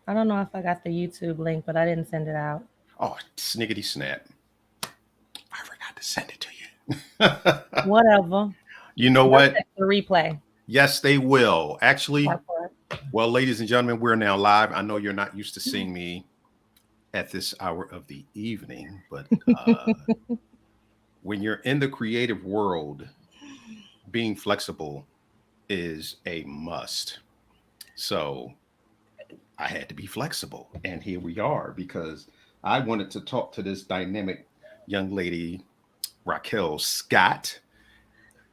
I don't know if I got the YouTube link, but I didn't send it out. Oh, sniggity snap. I forgot to send it to you. Whatever. You know They'll what? check the replay. Yes, they will. Actually, Part for it. well, ladies and gentlemen, we're now live. I know you're not used to seeing me at this hour of the evening, but when you're in the creative world, being flexible is a must. So I had to be flexible. And here we are because I wanted to talk to this dynamic young lady, Raquel Scott.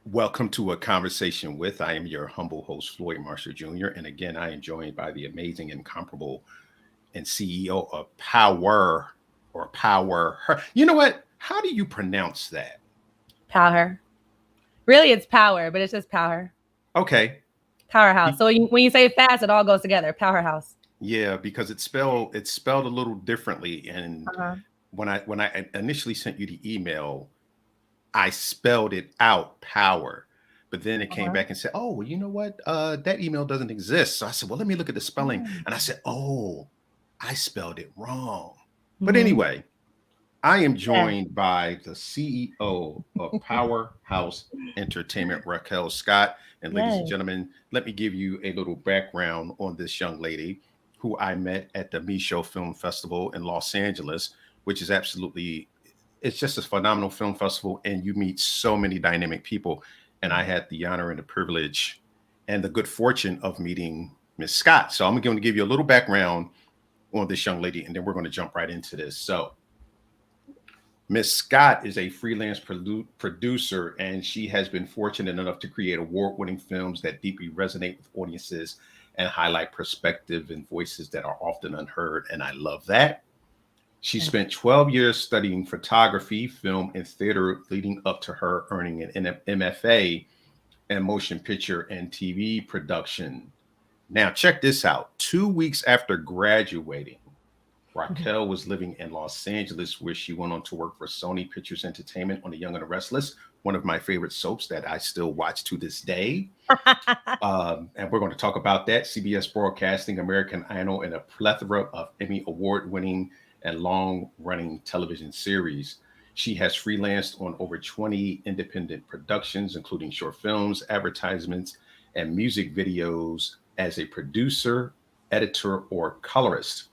Welcome to a conversation with. I am your humble host, Floyd Marshall Jr. And again, I am joined by the amazing, incomparable, and CEO of Power. You know what? How do you pronounce that? Power. Really, it's power, but it's just power. Okay. Powerhouse. So when you say it fast, it all goes together. Powerhouse. Yeah, because it's spelled a little differently. And Uh-huh. when I initially sent you the email, I spelled it out power. But then it came Uh-huh. back and said, "Oh, well, you know what? That email doesn't exist." So I said, "Well, let me look at the spelling." Mm. And I said, "Oh, I spelled it wrong." But Mm-hmm. anyway, I am Yeah. joined by the CEO of Powerhouse Entertainment, Raquel Scott. And ladies and Yes. gentlemen, let me give you a little background on this young lady who I met at the Me Show Film Festival in Los Angeles, which is absolutely, it's just a phenomenal film festival. And you meet so many dynamic people. And I had the honor and the privilege and the good fortune of meeting Miss Scott. So I'm going to give you a little background on this young lady, and then we're going to jump right into this. So Miss Scott is a freelance producer, and she has been fortunate enough to create award winning films that deeply resonate with audiences and highlight perspective and voices that are often unheard. And I love that. She Yeah. spent 12 years studying photography, film, and theater, leading up to her earning an MFA in motion picture and TV production. Now, check this out. 2 weeks after graduating, Raquel was living in Los Angeles, where she went on to work for Sony Pictures Entertainment on The Young and The Restless, one of my favorite soaps that I still watch to this day. And we're going to talk about that. CBS Broadcasting, American Idol, and a plethora of Emmy award winning and long running television series. She has freelanced on over 20 independent productions, including short films, advertisements, and music videos as a producer, editor, or colorist.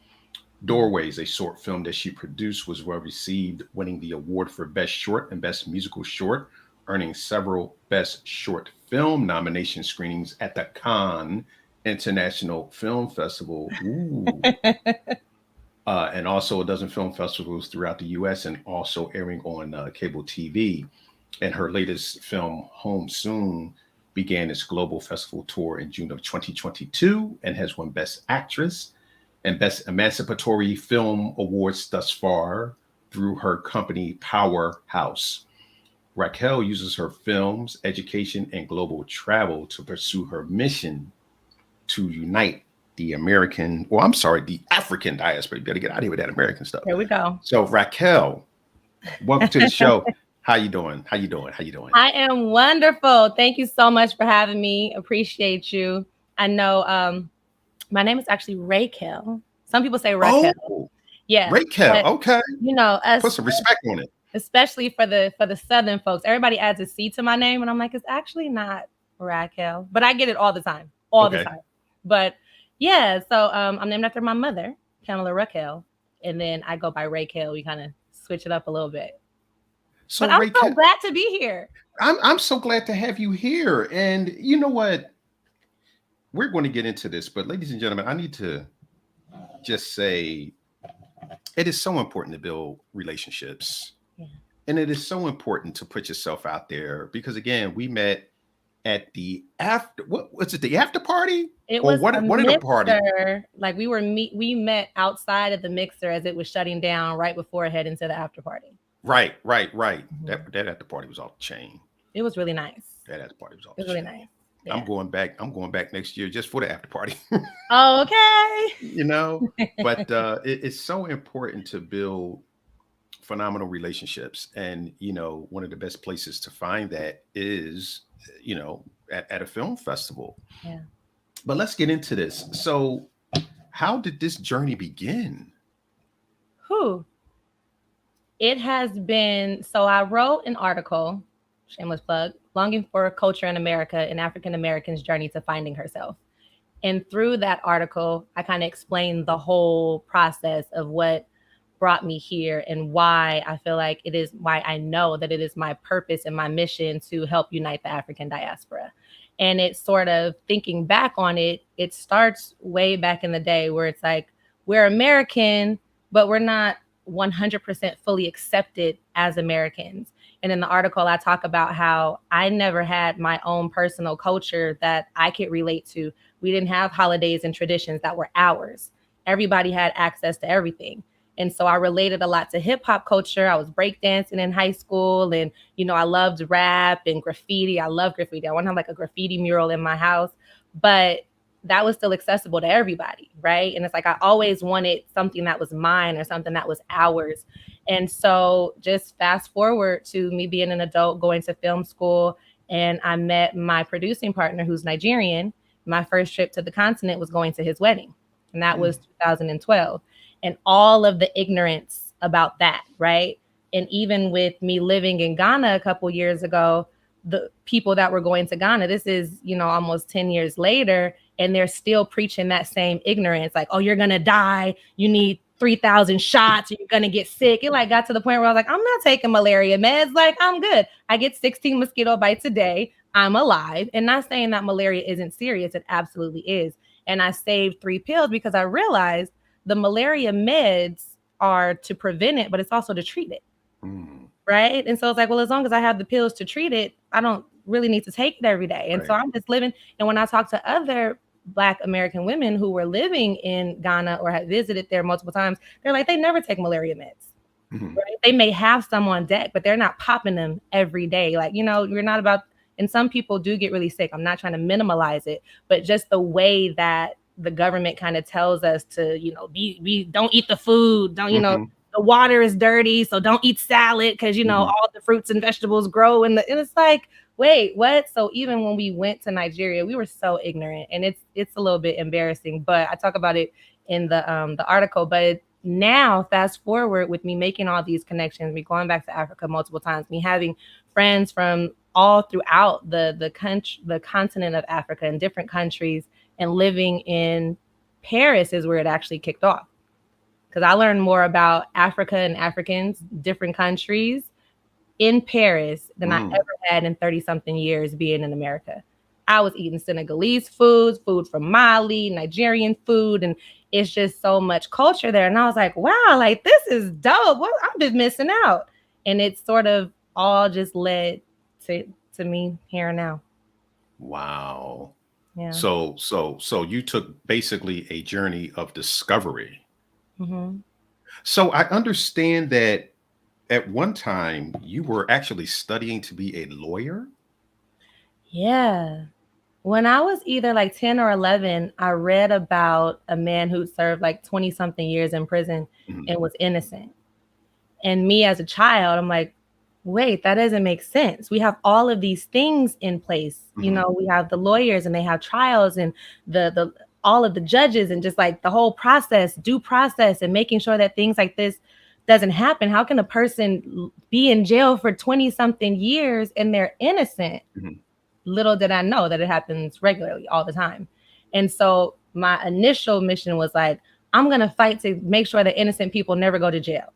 Doorways, a short film that she produced, was well received, winning the award for Best Short and Best Musical Short, earning several Best Short Film nomination screenings at the Cannes International Film Festival. Ooh. And also a dozen film festivals throughout the US and also airing on cable TV. And her latest film, Home Soon, began its global festival tour in June of 2022 and has won Best Actress and Best Emancipatory Film awards thus far through her company Powerhouse. Raquel uses her films, education, and global travel to pursue her mission to unite the American, or I'm sorry, the African diaspora. You better get out of here with that American stuff. Here we go. So Raquel, welcome to the show. How you doing? How you doing? How you doing? I am wonderful. Thank you so much for having me. Appreciate you. I know my name is actually Raquel. Some people say Raquel. Oh, Yeah. Raquel. But Okay. Put us, some respect on it. especially for the Southern folks, everybody adds a C to my name, and I'm like, it's actually not Raquel. But I get it all the time. All the Okay. time. But yeah, so I'm named after my mother, Pamela Raquel. And then I go by Raquel. We kind of switch it up a little bit. So But I'm so Raquel, glad to be here. I'm so glad to have you here. And you know what? We're going to get into this, but ladies and gentlemen, I need to just say it is so important to build relationships. Yeah. And it is so important to put yourself out there because again, we met at the after what was it, the after party? It Or was what a one of the parties? mixer. Like we met outside of the mixer as it was shutting down right before I head into the after party. Right. Mhm. That after party was off the chain. It was really nice. That after party was off It the was really chain. nice. Yeah. I'm going back next year just for the after party. Oh, okay. But it's so important to build phenomenal relationships. And, one of the best places to find that is, at a film festival. Yeah. But let's get into this. So, How did this journey begin? Whew. It has been, so I wrote an article, shameless plug, Longing for Culture in America, an African American's Journey to Finding Herself. And through that article, I kind of explained the whole process of what brought me here and why I feel like it is, why I know that it is my purpose and my mission to help unite the African diaspora. And it's sort of thinking back on it, it starts way back in the day where it's like, we're American, but we're not 100% fully accepted as Americans. And in the article, I talk about how I never had my own personal culture that I could relate to. We didn't have holidays and traditions that were ours. Everybody had access to everything. And so I related a lot to hip hop culture. I was breakdancing in high school and, you know, I loved rap and graffiti. I love graffiti. I want to have like a graffiti mural in my house, but that was still accessible to everybody, right? And it's like I always wanted something that was mine or something that was ours. And so just fast forward to me being an adult, going to film school, and I met my producing partner who's Nigerian. My first trip to the continent was going to his wedding, and that was 2012. And all of the ignorance about that, right? And even with me living in Ghana a couple years ago, the people that were going to Ghana, this is, you know, almost 10 years later, and they're still preaching that same ignorance, like, oh, you're going to die. You need 3,000 shots. You're going to get sick. It like got to the point where I was like, I'm not taking malaria meds. Like, I'm good. I get 16 mosquito bites a day. I'm alive. And not saying that malaria isn't serious. It absolutely is. And I saved 3 pills because I realized the malaria meds are to prevent it, but it's also to treat it. Right. And so it's like, well, as long as I have the pills to treat it, I don't really need to take it every day. And so I'm just living. And when I talk to other Black American women who were living in Ghana or had visited there multiple times, they're like, they never take malaria meds. Right? They may have some on deck, but they're not popping them every day. Like, you know, you're not about, and some people do get really sick. I'm not trying to minimalize it, but just the way that the government kind of tells us to, you know, we don't eat the food, don't, you know, the water is dirty, so don't eat salad because, you know, all the fruits and vegetables grow and it's like, wait, what? So even when we went to Nigeria, we were so ignorant, and it's a little bit embarrassing, but I talk about it in the article. But now, fast forward with me making all these connections, me going back to Africa multiple times, me having friends from all throughout the continent of Africa in different countries, and living in Paris is where it actually kicked off. Because I learned more about Africa and Africans, different countries, in Paris than I ever had in 30-something years being in America. I was eating Senegalese food from Mali, Nigerian food, and it's just so much culture there. And I was like, wow, like this is dope. What I'm just missing out. And it sort of all just led to me here and now. Wow. Yeah. So you took basically a journey of discovery. So I understand that at one time you were actually studying to be a lawyer. Yeah. When I was either like 10 or 11, I read about a man who served like 20 something years in prison and was innocent. And me as a child, I'm like, wait, that doesn't make sense. We have all of these things in place. You know, we have the lawyers and they have trials and the all of the judges and just like the whole process, due process, and making sure that things like this doesn't happen. How can a person be in jail for 20 something years and they're innocent? Little did I know that it happens regularly all the time. And so my initial mission was like, I'm going to fight to make sure that innocent people never go to jail.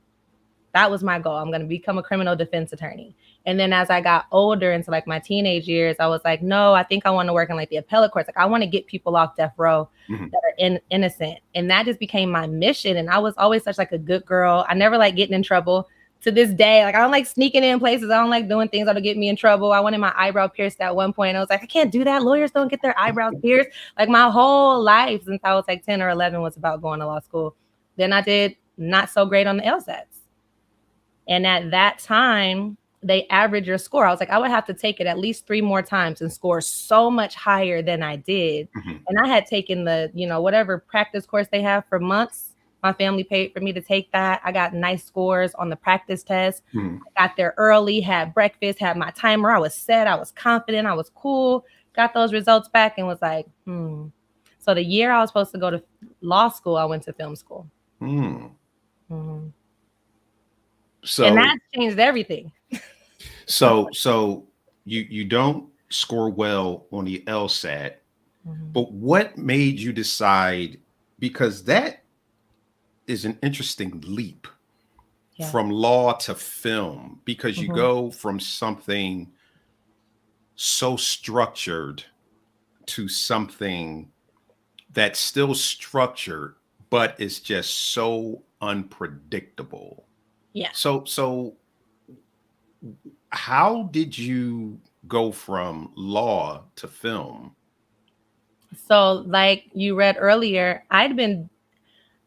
That was my goal. I'm going to become a criminal defense attorney. And then as I got older into like my teenage years, I was like, no, I think I want to work in like the appellate courts. Like I want to get people off death row that are innocent. And that just became my mission. And I was always such like a good girl. I never like getting in trouble. To this day, like I don't like sneaking in places. I don't like doing things that'll get me in trouble. I wanted my eyebrow pierced at one point. I was like, I can't do that. Lawyers don't get their eyebrows pierced. Like my whole life since I was like 10 or 11 was about going to law school. Then I did not so great on the LSATs. And at that time, they average your score. I was like, I would have to take it at least 3 more times and score so much higher than I did. And I had taken the, you know, whatever practice course they have for months. My family paid for me to take that. I got nice scores on the practice test. I got there early, had breakfast, had my timer. I was set. I was confident. I was cool. Got those results back and was like, So the year I was supposed to go to law school, I went to film school. Hmm. Mm-hmm. So And that changed everything. so you don't score well on the LSAT, Mm-hmm. but what made you decide? Because that is an interesting leap Yeah. from law to film, because you Mm-hmm. go from something so structured to something that's still structured, but it's just so unpredictable. Yeah. So how did you go from law to film? So, like you read earlier, I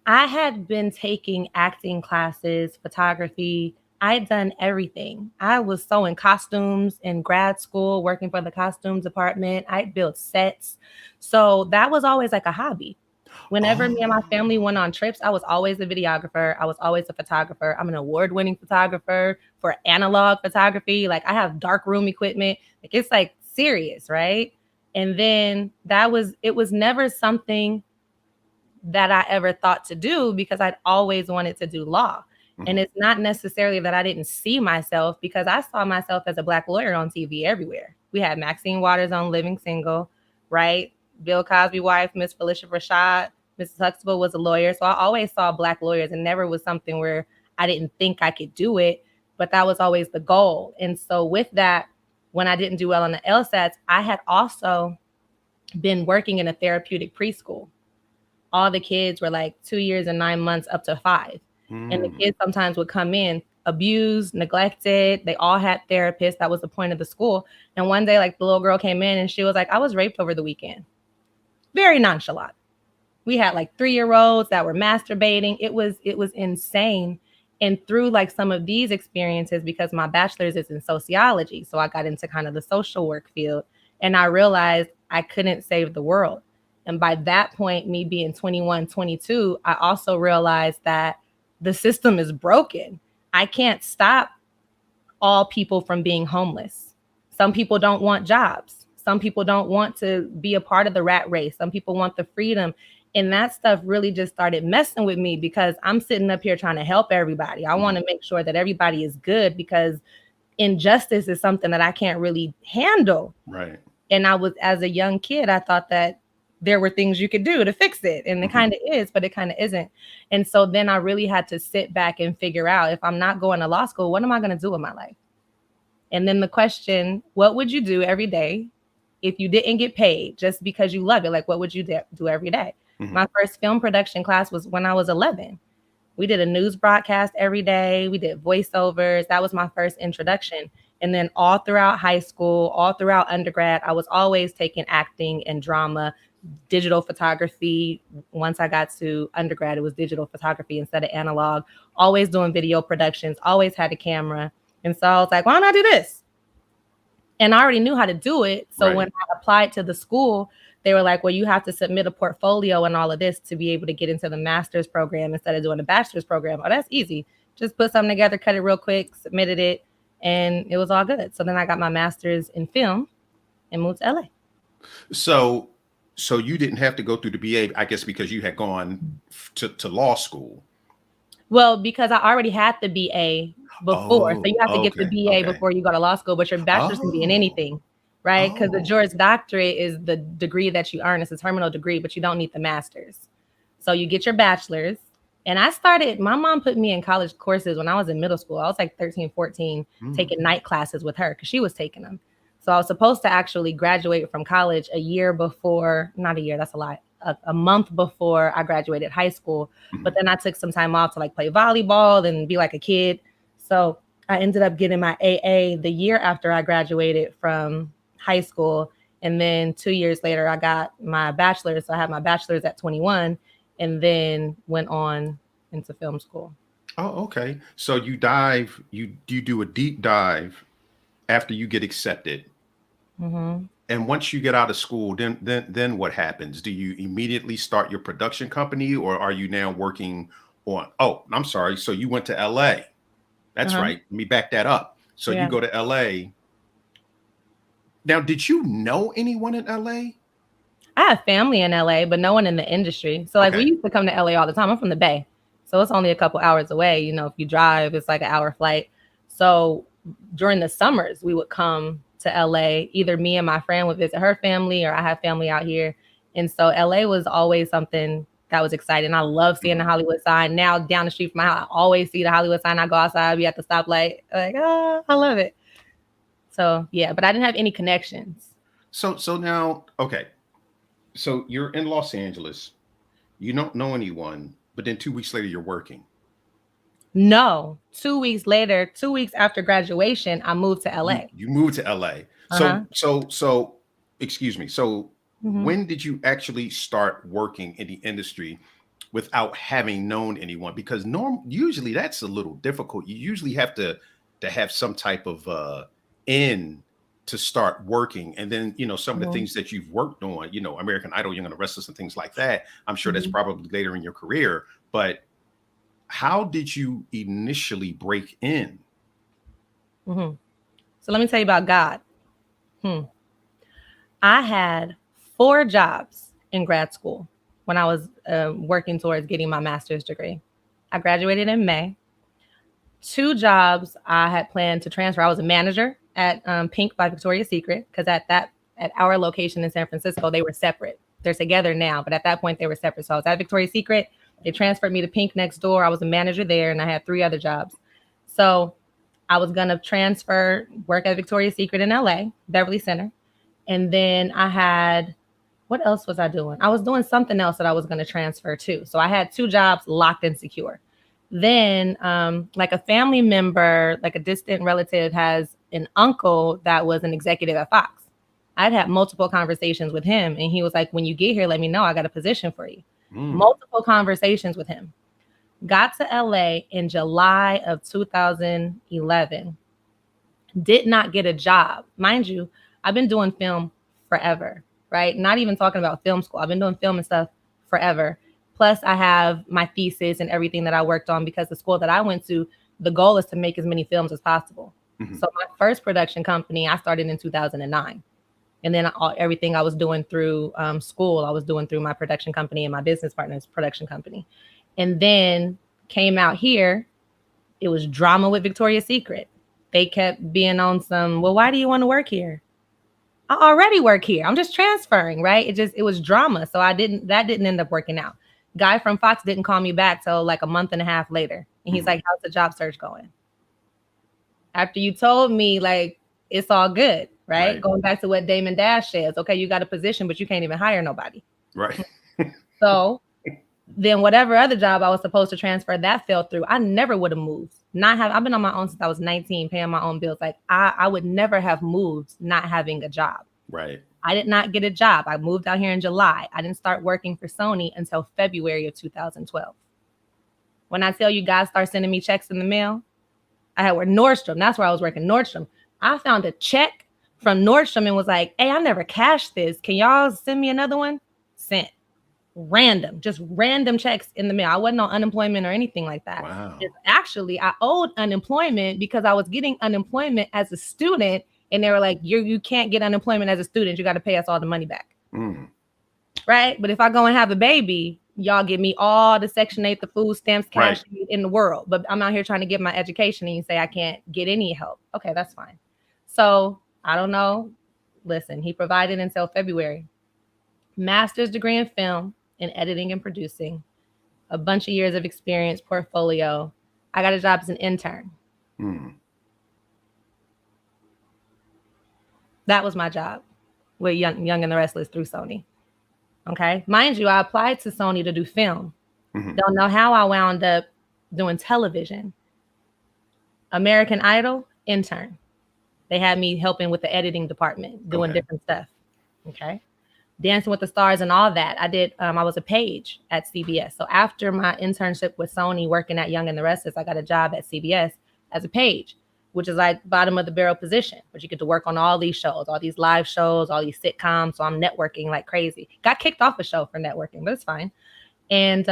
had been taking acting classes, photography. I'd done everything. I was sewing costumes in grad school, working for the costume department. I built sets. So that was always like a hobby. Whenever me and my Oh, family went on trips, I was always a videographer. I was always a photographer. I'm an award-winning photographer for analog photography. Like I have dark room equipment. Like it's like serious, right? And then it was never something that I ever thought to do because I'd always wanted to do law. And mhm. it's not necessarily that I didn't see myself, because I saw myself as a Black lawyer on TV everywhere. We had Maxine Waters on Living Single, right? Bill Cosby wife, Miss Felicia Rashad, Mrs. Huxtable was a lawyer. So I always saw Black lawyers, and never was something where I didn't think I could do it, but that was always the goal. And so with that, when I didn't do well on the LSATs, I had also been working in a therapeutic preschool. All the kids were like 2 years and 9 months up to 5. And the Mm. kids sometimes would come in abused, neglected. They all had therapists. That was the point of the school. And one day, like the little girl came in and she was like, I was raped over the weekend. Very nonchalant. We had like 3-year-olds that were masturbating. It was insane. And through like some of these experiences, because my bachelor's is in sociology, so I got into kind of the social work field, and I realized I couldn't save the world. And by that point, me being 21, 22, I also realized that the system is broken. I can't stop all people from being homeless. Some people don't want jobs. Some people don't want to be a part of the rat race. Some people want the freedom. And that stuff really just started messing with me, because I'm sitting up here trying to help everybody. I want Mhm. to make sure that everybody is good, because injustice is something that I can't really handle. Right. And I was, as a young kid, I thought that there were things you could do to fix it. And it Mhm. kind of is, but it kind of isn't. And so then I really had to sit back and figure out, if I'm not going to law school, what am I going to do with my life? And then the question, what would you do every day if you didn't get paid just because you love it? Like, what would you do every day? Mhm. My first film production class was when I was 11. We did a news broadcast every day. We did voiceovers. That was my first introduction. And then all throughout high school, all throughout undergrad, I was always taking acting and drama, digital photography. Once I got to undergrad, it was digital photography instead of analog, always doing video productions, always had a camera. And so I was like, why don't I do this? And I already knew how to do it. So when Right. I applied to the school, they were like, well, you have to submit a portfolio and all of this to be able to get into the master's program instead of doing the bachelor's program. Oh, that's easy. Just put something together, cut it real quick, submitted it, and it was all good. So then I got my master's in film and moved to LA. So so you didn't have to go through the BA, I guess, because you had gone to law school. Well, because I already had the BA before. So you Oh, have to get the okay. BA Okay. before you go to law school, but your bachelor's can be in Oh. anything, right? Because the Oh. Juris Doctorate is the degree that you earn. It's a terminal degree, but you don't need the master's. So you get your bachelor's. And my mom put me in college courses when I was in middle school. I was like 13, 14, Mm. taking night classes with her because she was taking them. So I was supposed to actually graduate from college a year before, not a year, that's a lie, a month before I graduated high school. But Mhm. then I took some time off to like play volleyball and be like a kid. So I ended up getting my AA the year after I graduated from high school. And then 2 years later, I got my bachelor's. So I had my bachelor's at 21 and then went on into film school. Oh, okay. So you do a deep dive after you get accepted. Mm-hmm. And once you get out of school, then what happens? Do you immediately start your production company, or are you now working on? Oh, I'm sorry. So you went to LA. That's Uh-huh. right. Let me back that up. So you Yeah. go to LA. Now, did you know anyone in LA? I have family in LA, but no one in the industry. So like we used to come to LA all the time. I'm from the Bay. So it's only a couple hours away. You know, if you drive, it's like an hour flight. So during the summers, we would come to LA. Either me and my friend would visit her family, or I have family out here. And so LA was always something that was exciting. I love seeing the Hollywood sign. Now down the street from my house, I always see the Hollywood sign. I go outside, be at the stoplight. Like, oh, I love it. So yeah, but I didn't have any connections. So now, okay. So you're in Los Angeles. You don't know anyone, but then 2 weeks later you're working. No, 2 weeks later, 2 weeks after graduation, I moved to LA. You moved to LA. So excuse me. So when did you actually start working in the industry without having known anyone? Because usually that's a little difficult. You usually have to have some type of in to start working. And then, you know, some of the things that you've worked on, you know, American Idol, Young and The Restless and things like that. I'm sure that's probably later in your career, but how did you initially break in? So let me tell you about God. I had 4 jobs in grad school when I was working towards getting my master's degree. I graduated in May. 2 jobs I had planned to transfer. I was a manager at Pink by Victoria's Secret, because at our location in San Francisco, they were separate. They're together now, but at that point they were separate. So I was at Victoria's Secret. They transferred me to Pink next door. I was a manager there, and I had 3 other jobs. So I was going to work at Victoria's Secret in LA, Beverly Center. And then I had, what else was I doing? I was doing something else that I was going to transfer to. So I had 2 jobs locked and secure. Then like a family member, like a distant relative, has an uncle that was an executive at Fox. I'd had multiple conversations with him, and he was like, when you get here, let me know. I got a position for you. Multiple conversations with him. Got to LA in July of 2011. Did not get a job. Mind you, I've been doing film forever, right? Not even talking about film school. I've been doing film and stuff forever. Plus, I have my thesis and everything that I worked on, because the school that I went to, the goal is to make as many films as possible. So my first production company, I started in 2009. And then everything I was doing through school, I was doing through my production company and my business partner's production company. And then came out here, it was drama with Victoria's Secret. They kept being on some, well, why do you want to work here? I already work here. I'm just transferring, right? It was drama. So that didn't end up working out. Guy from Fox didn't call me back till like a month and a half later. And he's like, how's the job search going? After you told me like, it's all good, right? Going back to what Damon Dash says, okay, you got a position, but you can't even hire nobody. Right. So then whatever other job I was supposed to transfer, that fell through. I never would have moved. I've been on my own since I was 19, paying my own bills. Like I would never have moved not having a job. Right. I did not get a job. I moved out here in July. I didn't start working for Sony until February of 2012. When I tell you guys start sending me checks in the mail, I had worked Nordstrom. That's where I was working, Nordstrom. I found a check from Nordstrom and was like, hey, I never cashed this. Can y'all send me another one? Sent. Just random checks in the mail. I wasn't on unemployment or anything like that. Wow. Actually, I owed unemployment because I was getting unemployment as a student. And they were like, you can't get unemployment as a student. You got to pay us all the money back. Right? But if I go and have a baby, y'all give me all the Section 8, the food stamps, cash in the world. But I'm out here trying to get my education, and you say I can't get any help. Okay, that's fine. So I don't know. Listen, he provided until February. Master's degree in film and editing and producing. A bunch of years of experience, portfolio. I got a job as an intern. That was my job with Young and The Restless through Sony. Okay. Mind you, I applied to Sony to do film. Don't know how I wound up doing television. American Idol, intern. They had me helping with the editing department, doing different stuff. Okay. Dancing with the Stars and all that. I was a page at CBS. So after my internship with Sony working at Young and The Restless, I got a job at CBS as a page, which is like bottom of the barrel position, but you get to work on all these shows, all these live shows, all these sitcoms. So I'm networking like crazy. Got kicked off a show for networking, but it's fine. And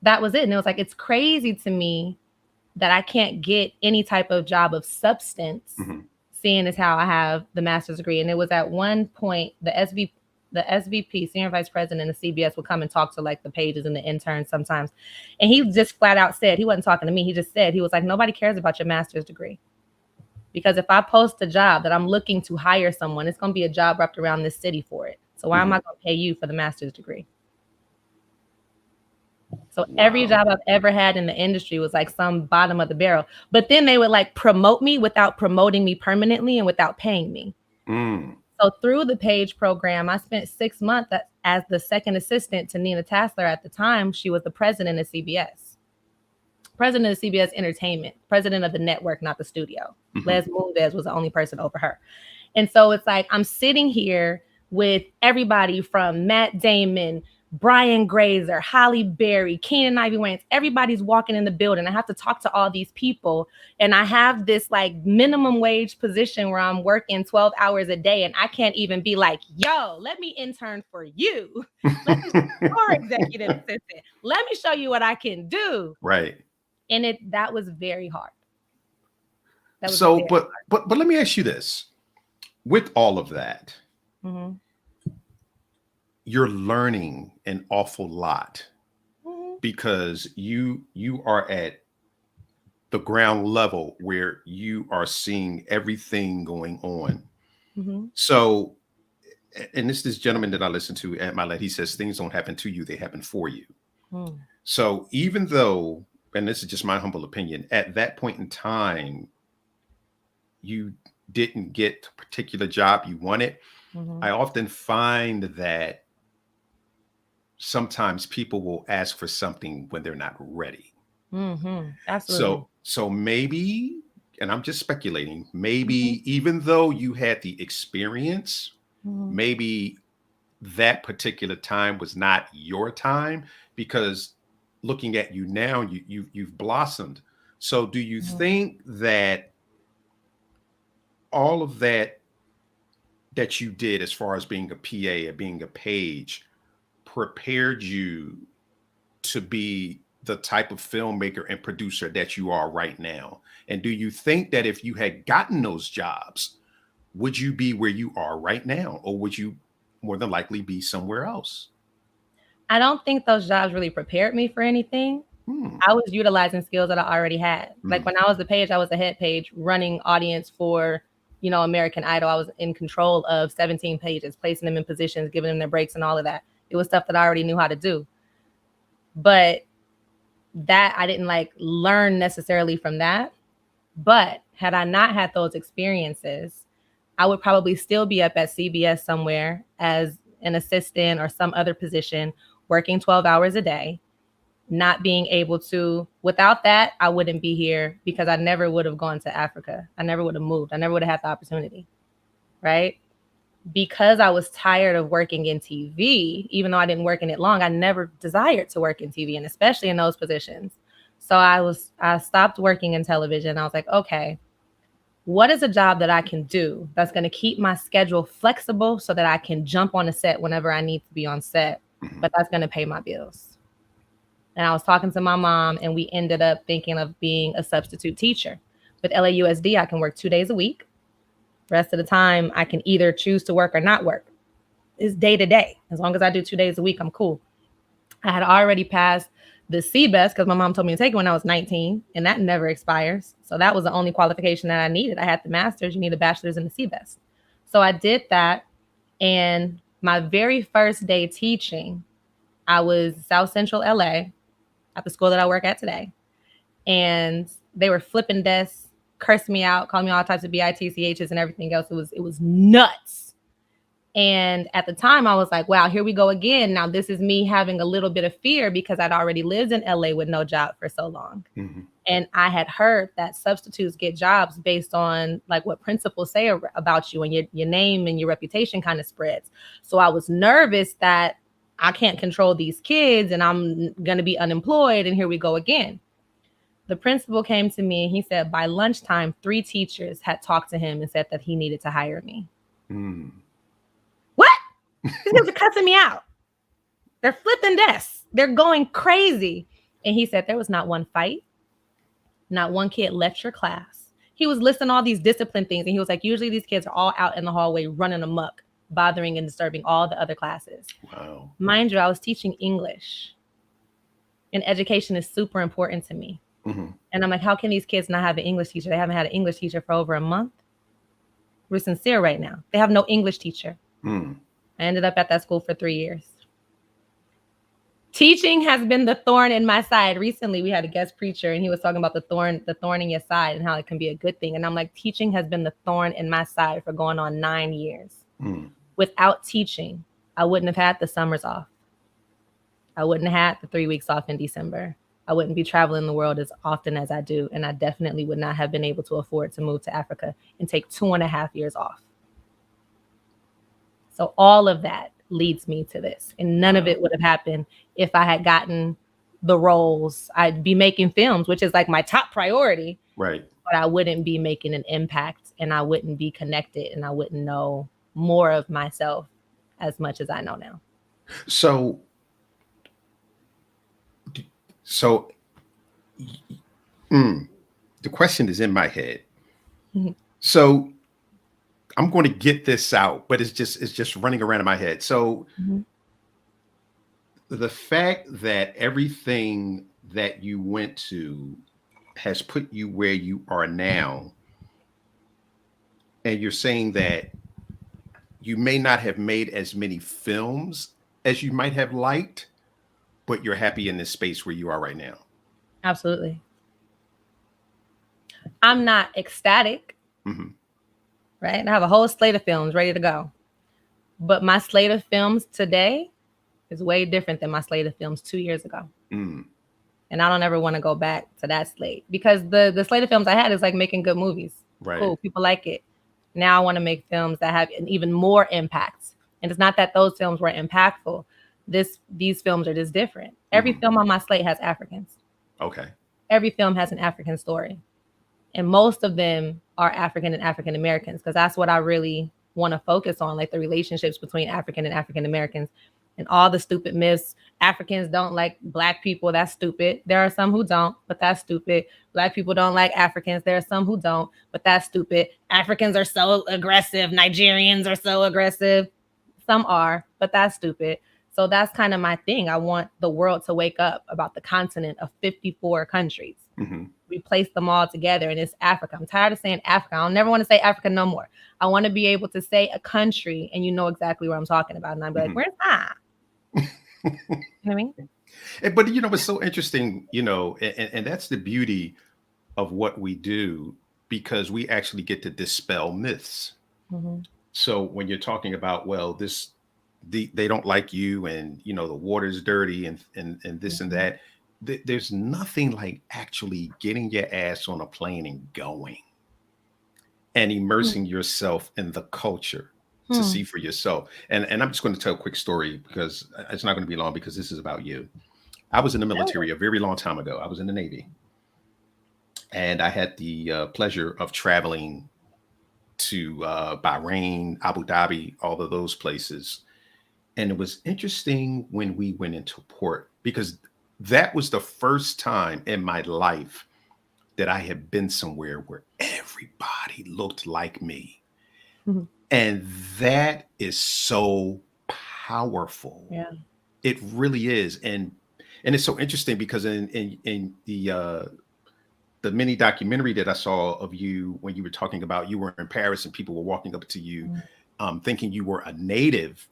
that was it. And it was like, it's crazy to me that I can't get any type of job of substance, seeing as how I have the master's degree. And it was at one point, the the SVP, senior vice president of CBS, would come and talk to like the pages and the interns sometimes. And he just flat out said, he wasn't talking to me. He just said, he was like, nobody cares about your master's degree. Because if I post a job that I'm looking to hire someone, it's going to be a job wrapped around this city for it. So why am I going to pay you for the master's degree? So every job I've ever had in the industry was like some bottom of the barrel. But then they would like promote me without promoting me permanently and without paying me. So through the Page program, I spent 6 months as the second assistant to Nina Tassler. At the time, she was the president of CBS. President of CBS Entertainment, president of the network, not the studio. Les Moonves was the only person over her. And so it's like, I'm sitting here with everybody from Matt Damon, Brian Grazer, Halle Berry, Keenen Ivy Wayans, everybody's walking in the building. I have to talk to all these people. And I have this like minimum wage position where I'm working 12 hours a day. And I can't even be like, yo, let me intern for you. Let me be your executive assistant. Let me show you what I can do. Right. And that was very hard. So, but let me ask you this. With all of that, you're learning an awful lot because you are at the ground level where you are seeing everything going on. So, and this gentleman that I listen to at my led, he says things don't happen to you, they happen for you. So even though, and this is just my humble opinion, at that point in time, you didn't get the particular job you wanted, I often find that sometimes people will ask for something when they're not ready. Absolutely. So maybe, and I'm just speculating, maybe even though you had the experience, maybe that particular time was not your time, because looking at you now, you've blossomed. So do you think that all of that you did as far as being a PA or being a page prepared you to be the type of filmmaker and producer that you are right now? And do you think that if you had gotten those jobs, would you be where you are right now, or would you more than likely be somewhere else? I don't think those jobs really prepared me for anything. I was utilizing skills that I already had. Like when I was the page, I was the head page running audience for, you know, American Idol. I was in control of 17 pages, placing them in positions, giving them their breaks and all of that. It was stuff that I already knew how to do. But that I didn't like learn necessarily from that. But had I not had those experiences, I would probably still be up at CBS somewhere as an assistant or some other position, working 12 hours a day, not being able to, without that, I wouldn't be here because I never would have gone to Africa. I never would have moved. I never would have had the opportunity, right? Because I was tired of working in TV, even though I didn't work in it long, I never desired to work in TV, and especially in those positions. So I stopped working in television. I was like, okay, what is a job that I can do that's going to keep my schedule flexible so that I can jump on a set whenever I need to be on set, but that's going to pay my bills? And I was talking to my mom, and we ended up thinking of being a substitute teacher. With LAUSD, I can work 2 days a week. The rest of the time, I can either choose to work or not work. It's day to day. As long as I do 2 days a week, I'm cool. I had already passed the CBEST because my mom told me to take it when I was 19, and that never expires. So that was the only qualification that I needed. I had the master's. You need a bachelor's in the CBEST. So I did that. And my very first day teaching, I was South Central LA at the school that I work at today. And they were flipping desks, cursed me out, calling me all types of BITCHs and everything else. It was nuts. And at the time I was like, wow, here we go again. Now this is me having a little bit of fear because I'd already lived in LA with no job for so long. And I had heard that substitutes get jobs based on like what principals say about you, and your name and your reputation kind of spreads. So I was nervous that I can't control these kids and I'm going to be unemployed. And here we go again. The principal came to me and he said by lunchtime, 3 teachers had talked to him and said that he needed to hire me. What? These guys are cussing me out. They're flipping desks. They're going crazy. And he said there was not one fight. Not one kid left your class. He was listing all these discipline things. And he was like, usually these kids are all out in the hallway running amok. bothering and disturbing all the other classes. Wow. Mind you, I was teaching English, and education is super important to me. Mm-hmm. And I'm like, how can these kids not have an English teacher? They haven't had an English teacher for over a month. We're sincere right now. They have no English teacher. Mm. I ended up at that school for 3 years. Teaching has been the thorn in my side. Recently, we had a guest preacher, and he was talking about the thorn in your side and how it can be a good thing. And I'm like, teaching has been the thorn in my side for going on 9 years. Mm. Without teaching, I wouldn't have had the summers off. I wouldn't have had the 3 weeks off in December. I wouldn't be traveling the world as often as I do. And I definitely would not have been able to afford to move to Africa and take 2.5 years off. So all of that leads me to this. And none of it would have happened if I had gotten the roles. I'd be making films, which is like my top priority. Right. But I wouldn't be making an impact, and I wouldn't be connected, and I wouldn't know more of myself as much as I know now. So the question is in my head. Mhm. So I'm going to get this out, but it's just running around in my head. So Mhm. the fact that everything that you went to has put you where you are now, and you're saying that you may not have made as many films as you might have liked, but you're happy in this space where you are right now. Absolutely. I'm not ecstatic, Mm-hmm. right? And I have a whole slate of films ready to go. But my slate of films today is way different than my slate of films 2 years ago. Mm. And I don't ever want to go back to that slate, because the slate of films I had is like making good movies. Right. Cool. People like it. Now I want to make films that have an even more impact. And it's not that those films were impactful. These films are just different. Every film on my slate has Africans. Okay. Every film has an African story. And most of them are African and African Americans, because that's what I really want to focus on, like the relationships between African and African Americans, and all the stupid myths. Africans don't like Black people. That's stupid. There are some who don't, but that's stupid. Black people don't like Africans. There are some who don't, but that's stupid. Africans are so aggressive. Nigerians are so aggressive. Some are, but that's stupid. So that's kind of my thing. I want the world to wake up about the continent of 54 countries. Mm-hmm. We place them all together, and it's Africa. I'm tired of saying Africa. I don't never want to say Africa no more. I want to be able to say a country and you know exactly what I'm talking about. And I'd be like, where's that? You know what I mean? But you know, it's so interesting, you know, and that's the beauty of what we do, because we actually get to dispel myths. Mm-hmm. So when you're talking about, well, they don't like you, and you know the water's dirty, and this and that, there's nothing like actually getting your ass on a plane and going and immersing yourself in the culture to see for yourself. And I'm just going to tell a quick story, because it's not going to be long, because this is about you. I was in the military a very long time ago. I was in the Navy, and I had the pleasure of traveling to Bahrain, Abu Dhabi, all of those places. And it was interesting when we went into port, because that was the first time in my life that I had been somewhere where everybody looked like me. Mm-hmm. And that is so powerful. Yeah. It really is. And it's so interesting, because in the mini documentary that I saw of you, when you were talking about you were in Paris and people were walking up to you, thinking you were a native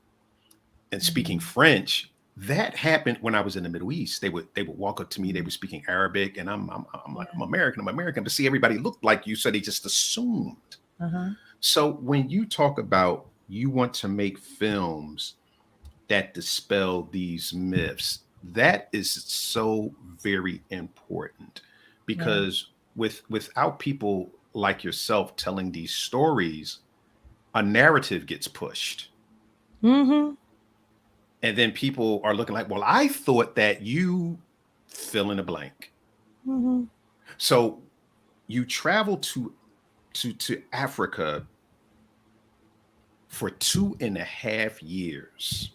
and speaking French. That happened when I was in the Middle East. They would walk up to me. They were speaking Arabic, and I'm like, I'm American. But see, everybody looked like you, so they just assumed. Uh-huh. So when you talk about you want to make films that dispel these myths, that is so very important, because without people like yourself telling these stories, a narrative gets pushed. Mm-hmm. And then people are looking like, well, I thought that you fill in the blank. Mm-hmm. So you travel to Africa for 2.5 years.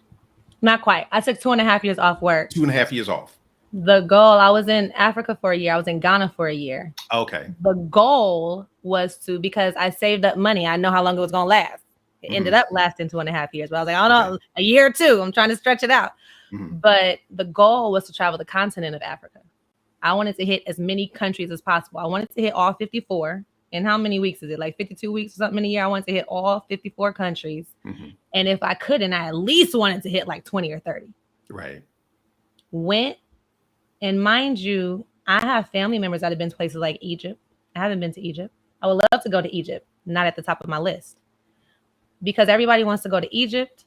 Not quite. I took 2.5 years off work. 2.5 years off. The goal, I was in Africa for a year. I was in Ghana for a year. Okay. The goal was because I saved up money. I know how long it was going to last. It ended up lasting 2.5 years, but I was like, oh no, a year or two. I'm trying to stretch it out. But the goal was to travel the continent of Africa. I wanted to hit as many countries as possible. I wanted to hit all 54. And how many weeks is it? Like 52 weeks or something in a year? I wanted to hit all 54 countries. And if I couldn't, I at least wanted to hit like 20 or 30. Right. Went, and mind you, I have family members that have been to places like Egypt. I haven't been to Egypt. I would love to go to Egypt, not at the top of my list. Because everybody wants to go to Egypt,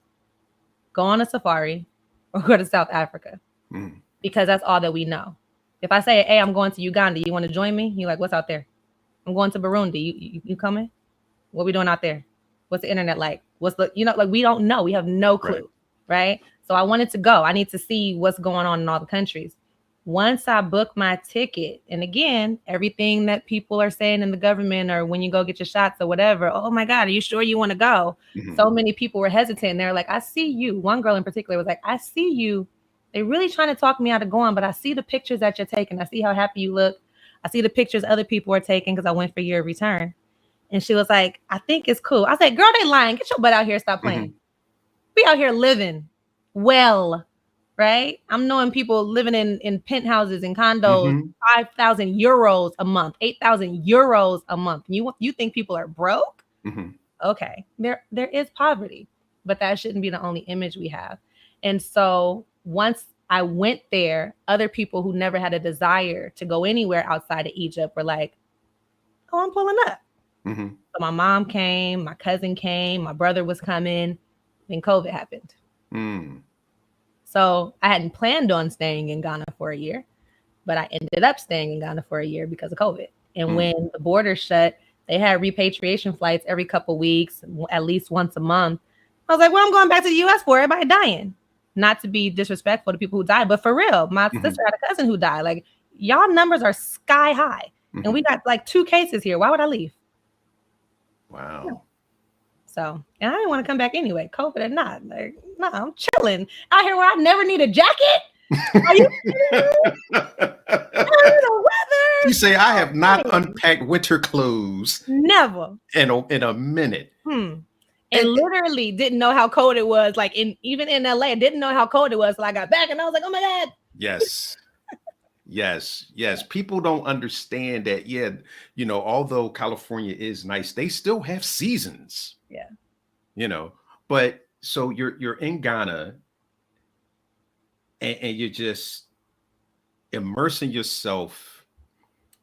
go on a safari, or go to South Africa. Because that's all that we know. If I say, hey, I'm going to Uganda, you want to join me? You're like, what's out there? I'm going to Burundi. You coming? What we doing out there? What's the internet like? What's the, like we don't know. We have no clue, right? So I wanted to go. I need to see what's going on in all the countries. Once I booked my ticket, and again, everything that people are saying in the government or when you go get your shots or whatever, oh my God, are you sure you want to go? So many people were hesitant. They're like, I see you. One girl in particular was like, I see you. They're really trying to talk me out of going, but I see the pictures that you're taking. I see how happy you look. I see the pictures other people are taking because I went for your return. And she was like, I think it's cool. I said, girl, they lying. Get your butt out here. Stop playing. We out here living well, right? I'm knowing people living in penthouses and condos, 5,000 euros a month, 8,000 euros a month. You think people are broke? Okay. There is poverty, but that shouldn't be the only image we have. And so once I went there, other people who never had a desire to go anywhere outside of Egypt were like, oh, I'm pulling up. So my mom came, my cousin came, my brother was coming, then COVID happened. So I hadn't planned on staying in Ghana for a year, but I ended up staying in Ghana for a year because of COVID. And when the border shut, they had repatriation flights every couple weeks, at least once a month. I was like, well, I'm going back to the US for everybody dying. Not to be disrespectful to people who died, but for real, my sister had a cousin who died. Like, y'all numbers are sky high. And we got like 2 cases here. Why would I leave? Wow. Yeah. So, and I didn't want to come back anyway, COVID or not. Like, no, I'm chilling out here where I never need a jacket. Are you the weather? You say I have not unpacked winter clothes. Never. In a minute. And literally didn't know how cold it was. Like even in LA, I didn't know how cold it was till I got back, and I was like, oh my God. Yes. Yes. People don't understand that. Yeah, although California is nice, they still have seasons. Yeah. But so you're in Ghana and you're just immersing yourself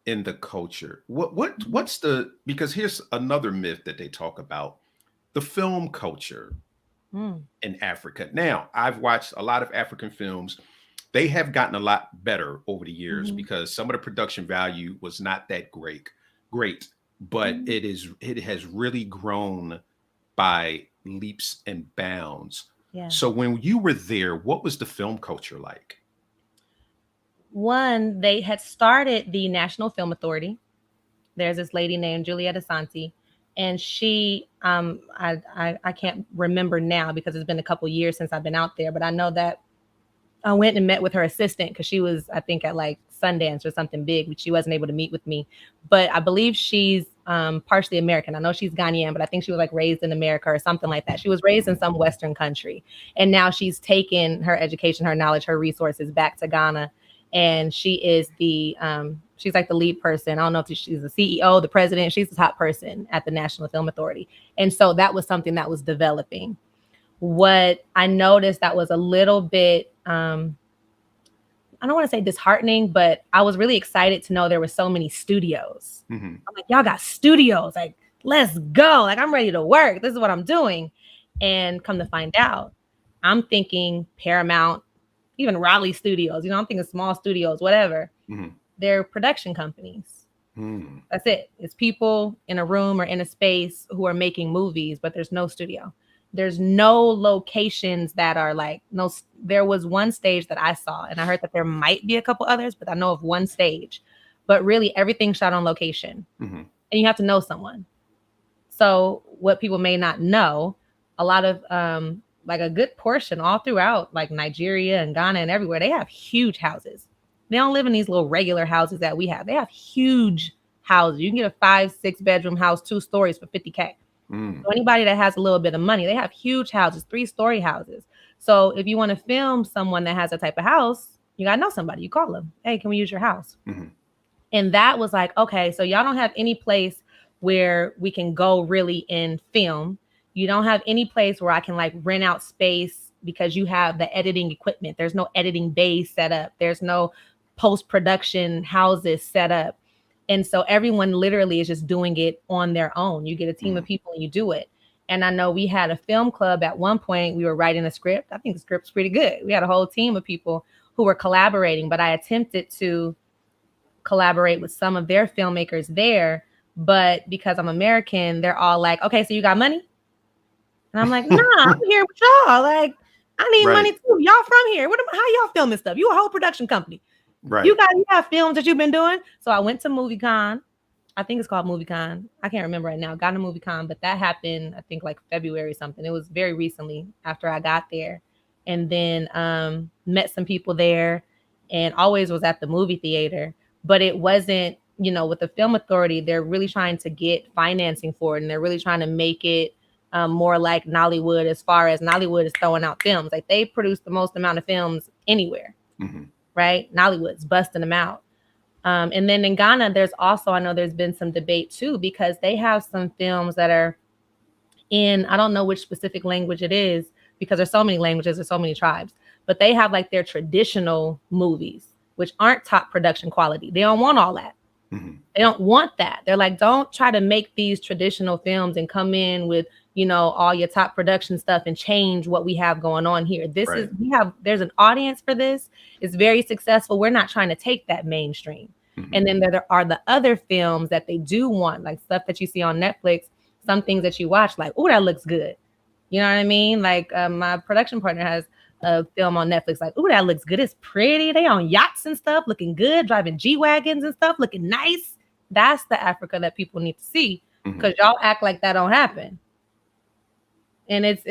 in the culture. What's because here's another myth that they talk about, the film culture in Africa. Now, I've watched a lot of African films. They have gotten a lot better over the years because some of the production value was not that great, but it has really grown by leaps and bounds. Yeah. So when you were there, what was the film culture like? One, they had started the National Film Authority. There's this lady named Julieta Santi, and she, I can't remember now because it's been a couple years since I've been out there, but I know that I went and met with her assistant because she was, I think, at like Sundance or something big, which she wasn't able to meet with me. But I believe she's partially American. I know she's Ghanaian, but I think she was like raised in America or something like that. She was raised in some Western country. And now she's taken her education, her knowledge, her resources back to Ghana. And she is she's like the lead person. I don't know if she's the CEO, the president. She's the top person at the National Film Authority. And so that was something that was developing. What I noticed that was a little bit, I don't want to say disheartening, but I was really excited to know there were so many studios. I'm like, y'all got studios. Like, let's go. Like, I'm ready to work. This is what I'm doing. And come to find out, I'm thinking Paramount, even Raleigh Studios, I'm thinking small studios, whatever. They're production companies. That's it. It's people in a room or in a space who are making movies, but there's no studio. There's no locations that are like, there was one stage that I saw, and I heard that there might be a couple others, but I know of one stage, but really everything shot on location and you have to know someone. So what people may not know, a lot of, like a good portion all throughout like Nigeria and Ghana and everywhere, they have huge houses. They don't live in these little regular houses that we have. They have huge houses. You can get a 5-6 bedroom house, 2 stories for $50K. So anybody that has a little bit of money, they have huge houses, 3-story houses. So if you want to film someone that has a type of house, you got to know somebody. You call them. Hey, can we use your house? And that was like, okay, so y'all don't have any place where we can go really and film. You don't have any place where I can like rent out space because you have the editing equipment. There's no editing bay set up. There's no post-production houses set up. And so everyone literally is just doing it on their own. You get a team of people and you do it. And I know we had a film club at one point. We were writing a script. I think the script's pretty good. We had a whole team of people who were collaborating, but I attempted to collaborate with some of their filmmakers there. But because I'm American, they're all like, okay, so you got money? And I'm like, nah, I'm here with y'all. Like, I need money too. Y'all from here. How y'all filming stuff? You a whole production company. Right. You have films that you've been doing. So I went to MovieCon. I think it's called MovieCon. I can't remember right now. Got to MovieCon, but that happened, I think like February something. It was very recently after I got there. And then met some people there and always was at the movie theater. But it wasn't, with the Film Authority, they're really trying to get financing for it. And they're really trying to make it more like Nollywood, as far as Nollywood is throwing out films. Like they produce the most amount of films anywhere, right? Nollywood's busting them out. And then in Ghana, there's also, I know there's been some debate too, because they have some films that are in, I don't know which specific language it is, because there's so many languages, there's so many tribes, but they have like their traditional movies, which aren't top production quality. They don't want all that. They don't want that. They're like, don't try to make these traditional films and come in with, all your top production stuff and change what we have going on here. There's an audience for this. It's very successful. We're not trying to take that mainstream. And then there are the other films that they do want, like stuff that you see on Netflix, some things that you watch like, oh, that looks good. You know what I mean? Like my production partner has a film on Netflix, like, oh, that looks good. It's pretty. They on yachts and stuff, looking good, driving G-Wagons and stuff, looking nice. That's the Africa that people need to see, because y'all act like that don't happen. And it's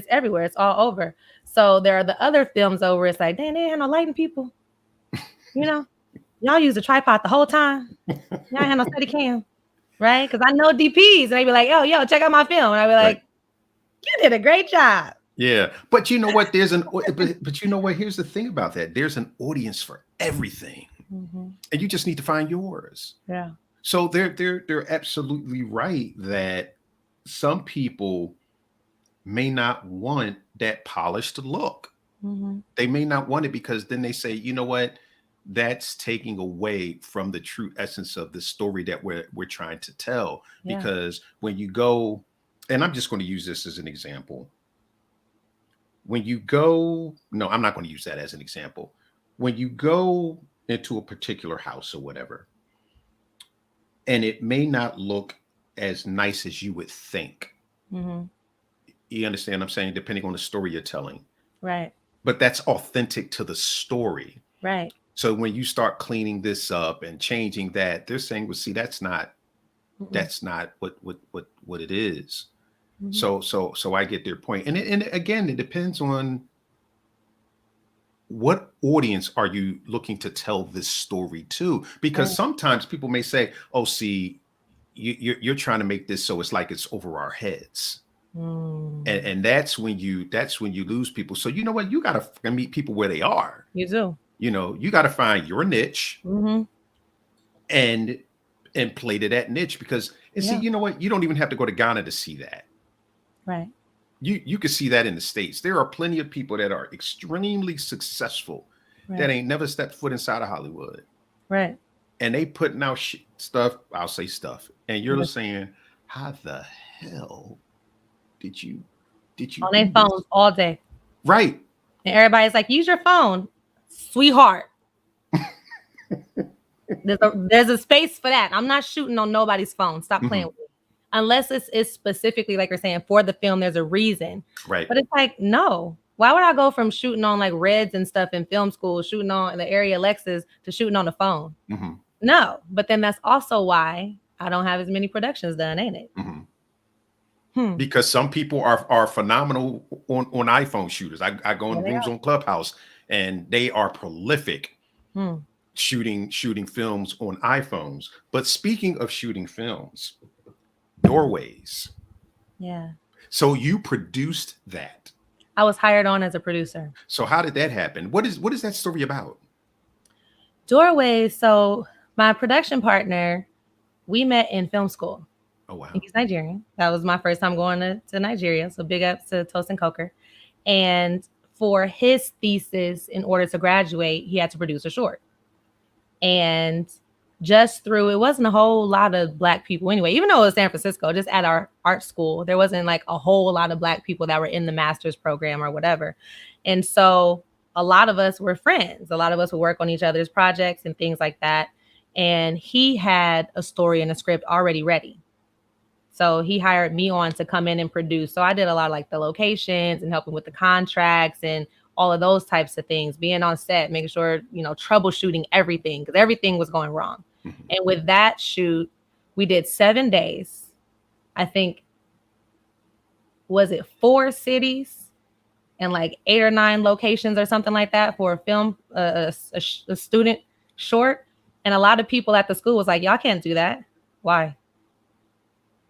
everywhere. It's all over. So there are the other films over. It's like, dang, they ain't had no lighting people. Y'all use a tripod the whole time. Y'all ain't had no steady cam, right? Because I know DPs and they be like, yo, check out my film. And I be like, you did a great job. Yeah, but you know what? But you know what? Here's the thing about that. There's an audience for everything, and you just need to find yours. Yeah. So they're absolutely right that some people may not want that polished look. They may not want it because then they say, you know what? That's taking away from the true essence of the story that we're trying to tell. Yeah. Because when you go, and I'm just going to use this as an example. When you go, no, I'm not going to use that as an example. When you go into a particular house or whatever, and it may not look as nice as you would think. You understand what I'm saying? Depending on the story you're telling. Right. But that's authentic to the story. Right. So when you start cleaning this up and changing that, they're saying, well, see, that's not what it is. So I get their point. And again, it depends on what audience are you looking to tell this story to? Because sometimes people may say, oh, see, you're trying to make this so it's like it's over our heads. And that's when you lose people. So you know what? You got to meet people where they are. You do. You got to find your niche and play to that niche, because see, you know what? You don't even have to go to Ghana to see that. Right. You can see that in the States. There are plenty of people that are extremely successful that ain't never stepped foot inside of Hollywood. Right. And they putting out stuff. I'll say stuff. And you're saying, how the hell did you on their phones all day? Right. And everybody's like, use your phone, sweetheart. There's a space for that. I'm not shooting on nobody's phone. Stop playing with me. Unless it's specifically, like you're saying, for the film, there's a reason. Right. But it's like, no. Why would I go from shooting on like Reds and stuff in film school, shooting on the Area Lexus, to shooting on the phone? No. But then that's also why I don't have as many productions done, ain't it? Because some people are phenomenal on iPhone shooters. I go in rooms on Clubhouse and they are prolific shooting films on iPhones. But speaking of shooting films, doorways. Yeah. So you produced that. I was hired on as a producer. So how did that happen? What is that story about? Doorways. So my production partner, we met in film school. Oh wow. He's Nigerian. That was my first time going to Nigeria. So big ups to Toast and Coker. And for his thesis, in order to graduate, he had to produce a short. And just through, it wasn't a whole lot of Black people anyway, even though it was San Francisco, just at our art school, there wasn't like a whole lot of Black people that were in the master's program or whatever. And so a lot of us were friends. A lot of us would work on each other's projects and things like that. And he had a story and a script already ready. So he hired me on to come in and produce. So I did a lot of like the locations and helping with the contracts and all of those types of things, being on set, making sure, troubleshooting everything because everything was going wrong. Mm-hmm. And with that shoot, we did 7 days. I think, was it 4 cities and like 8 or 9 locations or something like that for a film, a student short. And a lot of people at the school was like, y'all can't do that. Why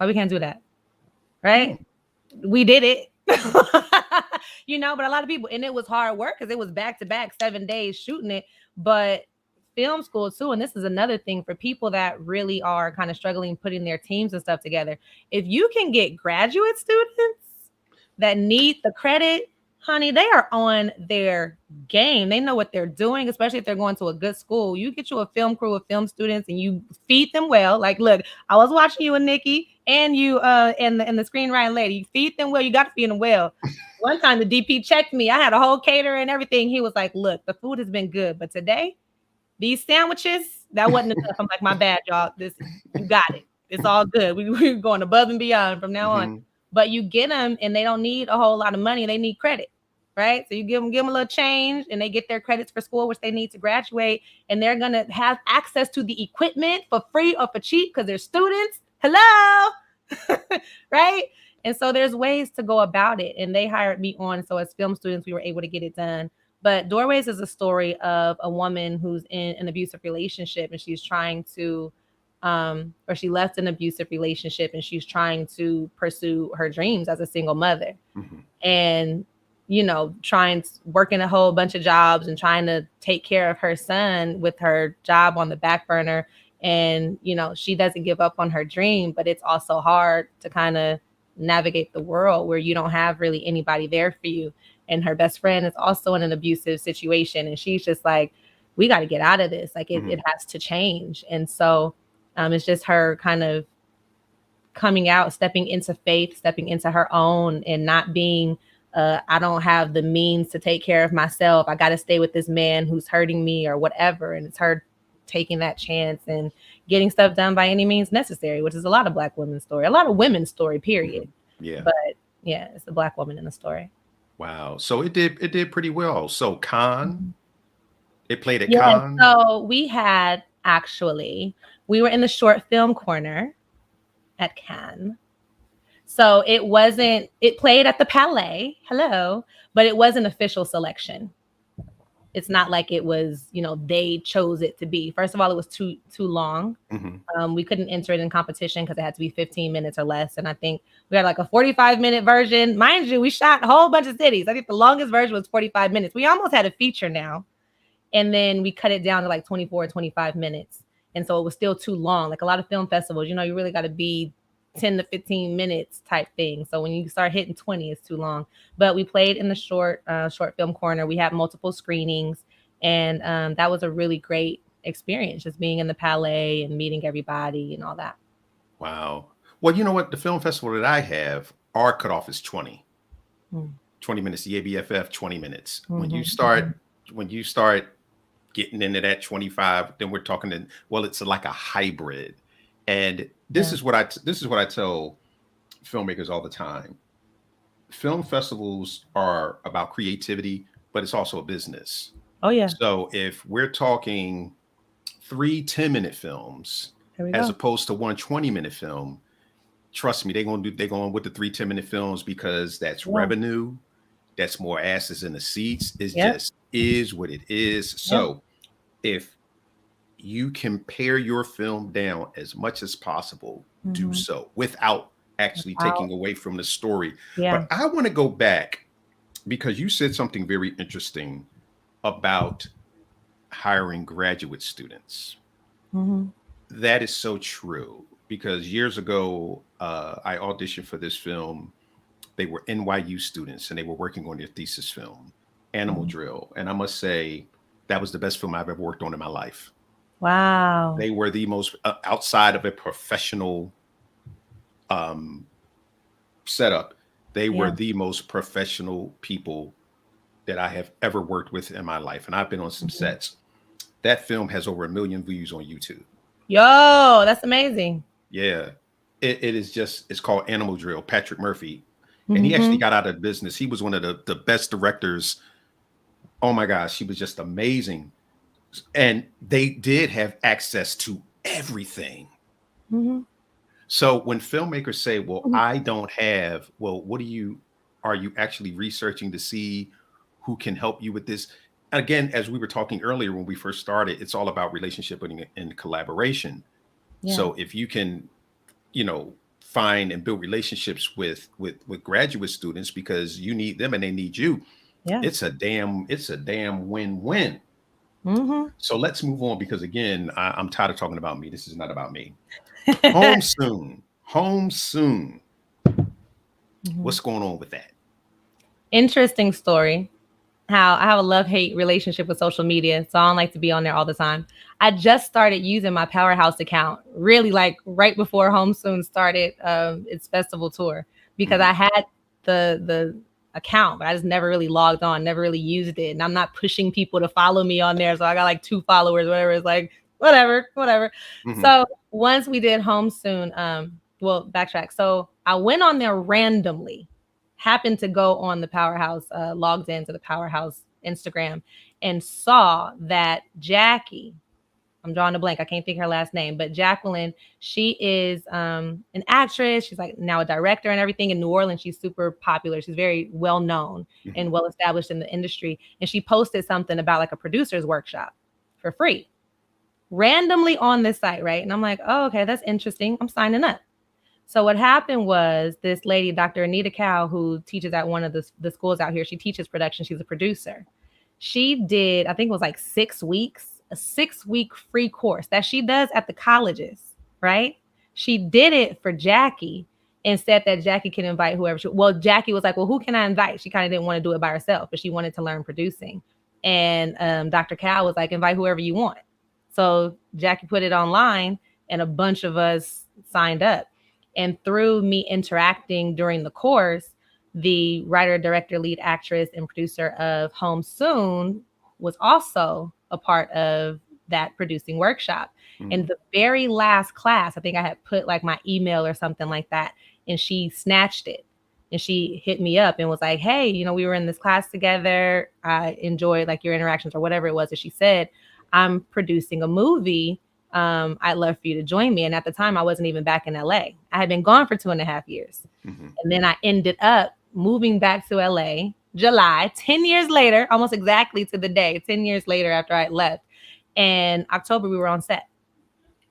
we can't do that? Right? We did it. But a lot of people, and it was hard work because it was back to back 7 days shooting it. But film school too, and this is another thing for people that really are kind of struggling putting their teams and stuff together. If you can get graduate students that need the credit, honey, they are on their game. They know what they're doing, especially if they're going to a good school. You get you a film crew of film students and you feed them well. Like, look, I was watching you and Nikki and you and the screenwriting lady. You feed them well. You got to feed them well. One time the DP checked me. I had a whole caterer and everything. He was like, look, the food has been good, but today, these sandwiches, that wasn't enough. I'm like, my bad, y'all. You got it. It's all good. We're going above and beyond from now on. But you get them and they don't need a whole lot of money. They need credit, right? So you give them a little change and they get their credits for school, which they need to graduate. And they're going to have access to the equipment for free or for cheap because they're students. Hello, right? And so there's ways to go about it. And they hired me on. So as film students, we were able to get it done. But Doorways is a story of a woman who's in an abusive relationship and she's trying to or she left an abusive relationship and she's trying to pursue her dreams as a single mother. Mm-hmm. And, working a whole bunch of jobs and trying to take care of her son with her job on the back burner. And, she doesn't give up on her dream, but it's also hard to kind of navigate the world where you don't have really anybody there for you. And her best friend is also in an abusive situation. And she's just like, we got to get out of this. Like it has to change. And so it's just her kind of coming out, stepping into faith, stepping into her own and not being, I don't have the means to take care of myself. I got to stay with this man who's hurting me or whatever. And it's her taking that chance and getting stuff done by any means necessary, which is a lot of Black women's story, a lot of women's story, period. Yeah. But yeah, it's a Black woman in the story. Wow. So it did pretty well. So Cannes, it played at Cannes. So we were in the short film corner at Cannes. So it played at the Palais. Hello. But it was an official selection. It's not like it was, they chose it to be. First of all, it was too long. Mm-hmm. We couldn't enter it in competition because it had to be 15 minutes or less. And I think we had like a 45-minute version. Mind you, we shot a whole bunch of cities. I think the longest version was 45 minutes. We almost had a feature now. And then we cut it down to like 24 or 25 minutes. And so it was still too long. Like a lot of film festivals, you really got to be 10 to 15 minutes type thing. So when you start hitting 20, it's too long. But we played in the short film corner. We had multiple screenings. And that was a really great experience, just being in the Palais and meeting everybody and all that. Wow. Well, you know what? The film festival that I have, our cutoff is 20. 20 minutes, the ABFF, 20 minutes. Mm-hmm. When you start getting into that 25, then we're talking it's like a hybrid. And this is what I tell filmmakers all the time. Film festivals are about creativity, but it's also a business. Oh yeah. So if we're talking 3 10-minute films as opposed to 1 20-minute film, trust me, they're going with the 3 10-minute films because that's revenue, that's more asses in the seats. It just is what it is. So if you can pare your film down as much as possible, do so without actually Wow. taking away from the story. Yeah. But I want to go back because you said something very interesting about hiring graduate students. Mm-hmm. That is so true because years ago, I auditioned for this film. They were NYU students and they were working on their thesis film, Animal Mm-hmm. Drill. And I must say, that was the best film I've ever worked on in my life. Wow. They were the most, outside of a professional um, setup, they were Yeah. the most professional people that I have ever worked with in my life. And I've been on some Mm-hmm. sets. That film has over 1 million views on YouTube. Yo, that's amazing. Yeah. It is just, it's called Animal Drill, Patrick Murphy. And he actually Mm-hmm. got out of business. He was one of the best directors. Oh my gosh, he was just amazing. And they did have access to everything. Mm-hmm. So when filmmakers say, well, Mm-hmm. I don't have, well, are you actually researching to see who can help you with this? Again, as we were talking earlier when we first started, it's all about relationship and collaboration. Yeah. So if you can, find and build relationships with graduate students because you need them and they need you, Yeah. it's a damn win-win. Mm-hmm. So let's move on because again, I'm tired of talking about me. This is not about me. Home soon. Home soon. Mm-hmm. What's going on with that? Interesting story. How I have a love-hate relationship with social media, so I don't like to be on there all the time. I just started using my Powherhouse account, really like right before Home Soon started its festival tour, because I had the account, but I just never really logged on, never really used it, and I'm not pushing people to follow me on there. So I got like 2 followers, whatever. It's like whatever. Mm-hmm. So once we did Home Soon, well, backtrack. So I went on there randomly. Happened to go on the Powherhouse, logged into the Powherhouse Instagram and saw that Jackie, I'm drawing a blank, I can't think her last name, but Jacqueline, she is an actress. She's like now a director and everything in New Orleans. She's super popular. She's very well known and well established in the industry. And she posted something about like a producer's workshop for free, randomly on this site, right? And I'm like, oh, okay, that's interesting. I'm signing up. So what happened was this lady, Dr. Anita Cow, who teaches at one of the schools out here, she teaches production. She's a producer. She did, I think it was like 6 weeks, a 6-week free course that she does at the colleges, right? She did it for Jackie and said that Jackie can invite whoever Jackie was like, well, who can I invite? She kind of didn't want to do it by herself, but she wanted to learn producing. And Dr. Cow was like, invite whoever you want. So Jackie put it online and a bunch of us signed up. And through me interacting during the course, the writer, director, lead actress, and producer of Home Soon was also a part of that producing workshop. In the very last class, I think I had put like my email or something like that, and she snatched it. And she hit me up and was like, hey, we were in this class together. I enjoyed like your interactions or whatever it was that she said. I'm producing a movie. I'd love for you to join me. And at the time, I wasn't even back in LA. I had been gone for 2.5 years. And then I ended up moving back to LA, July, 10 years later, almost exactly to the day, 10 years later after I left. And October, we were on set.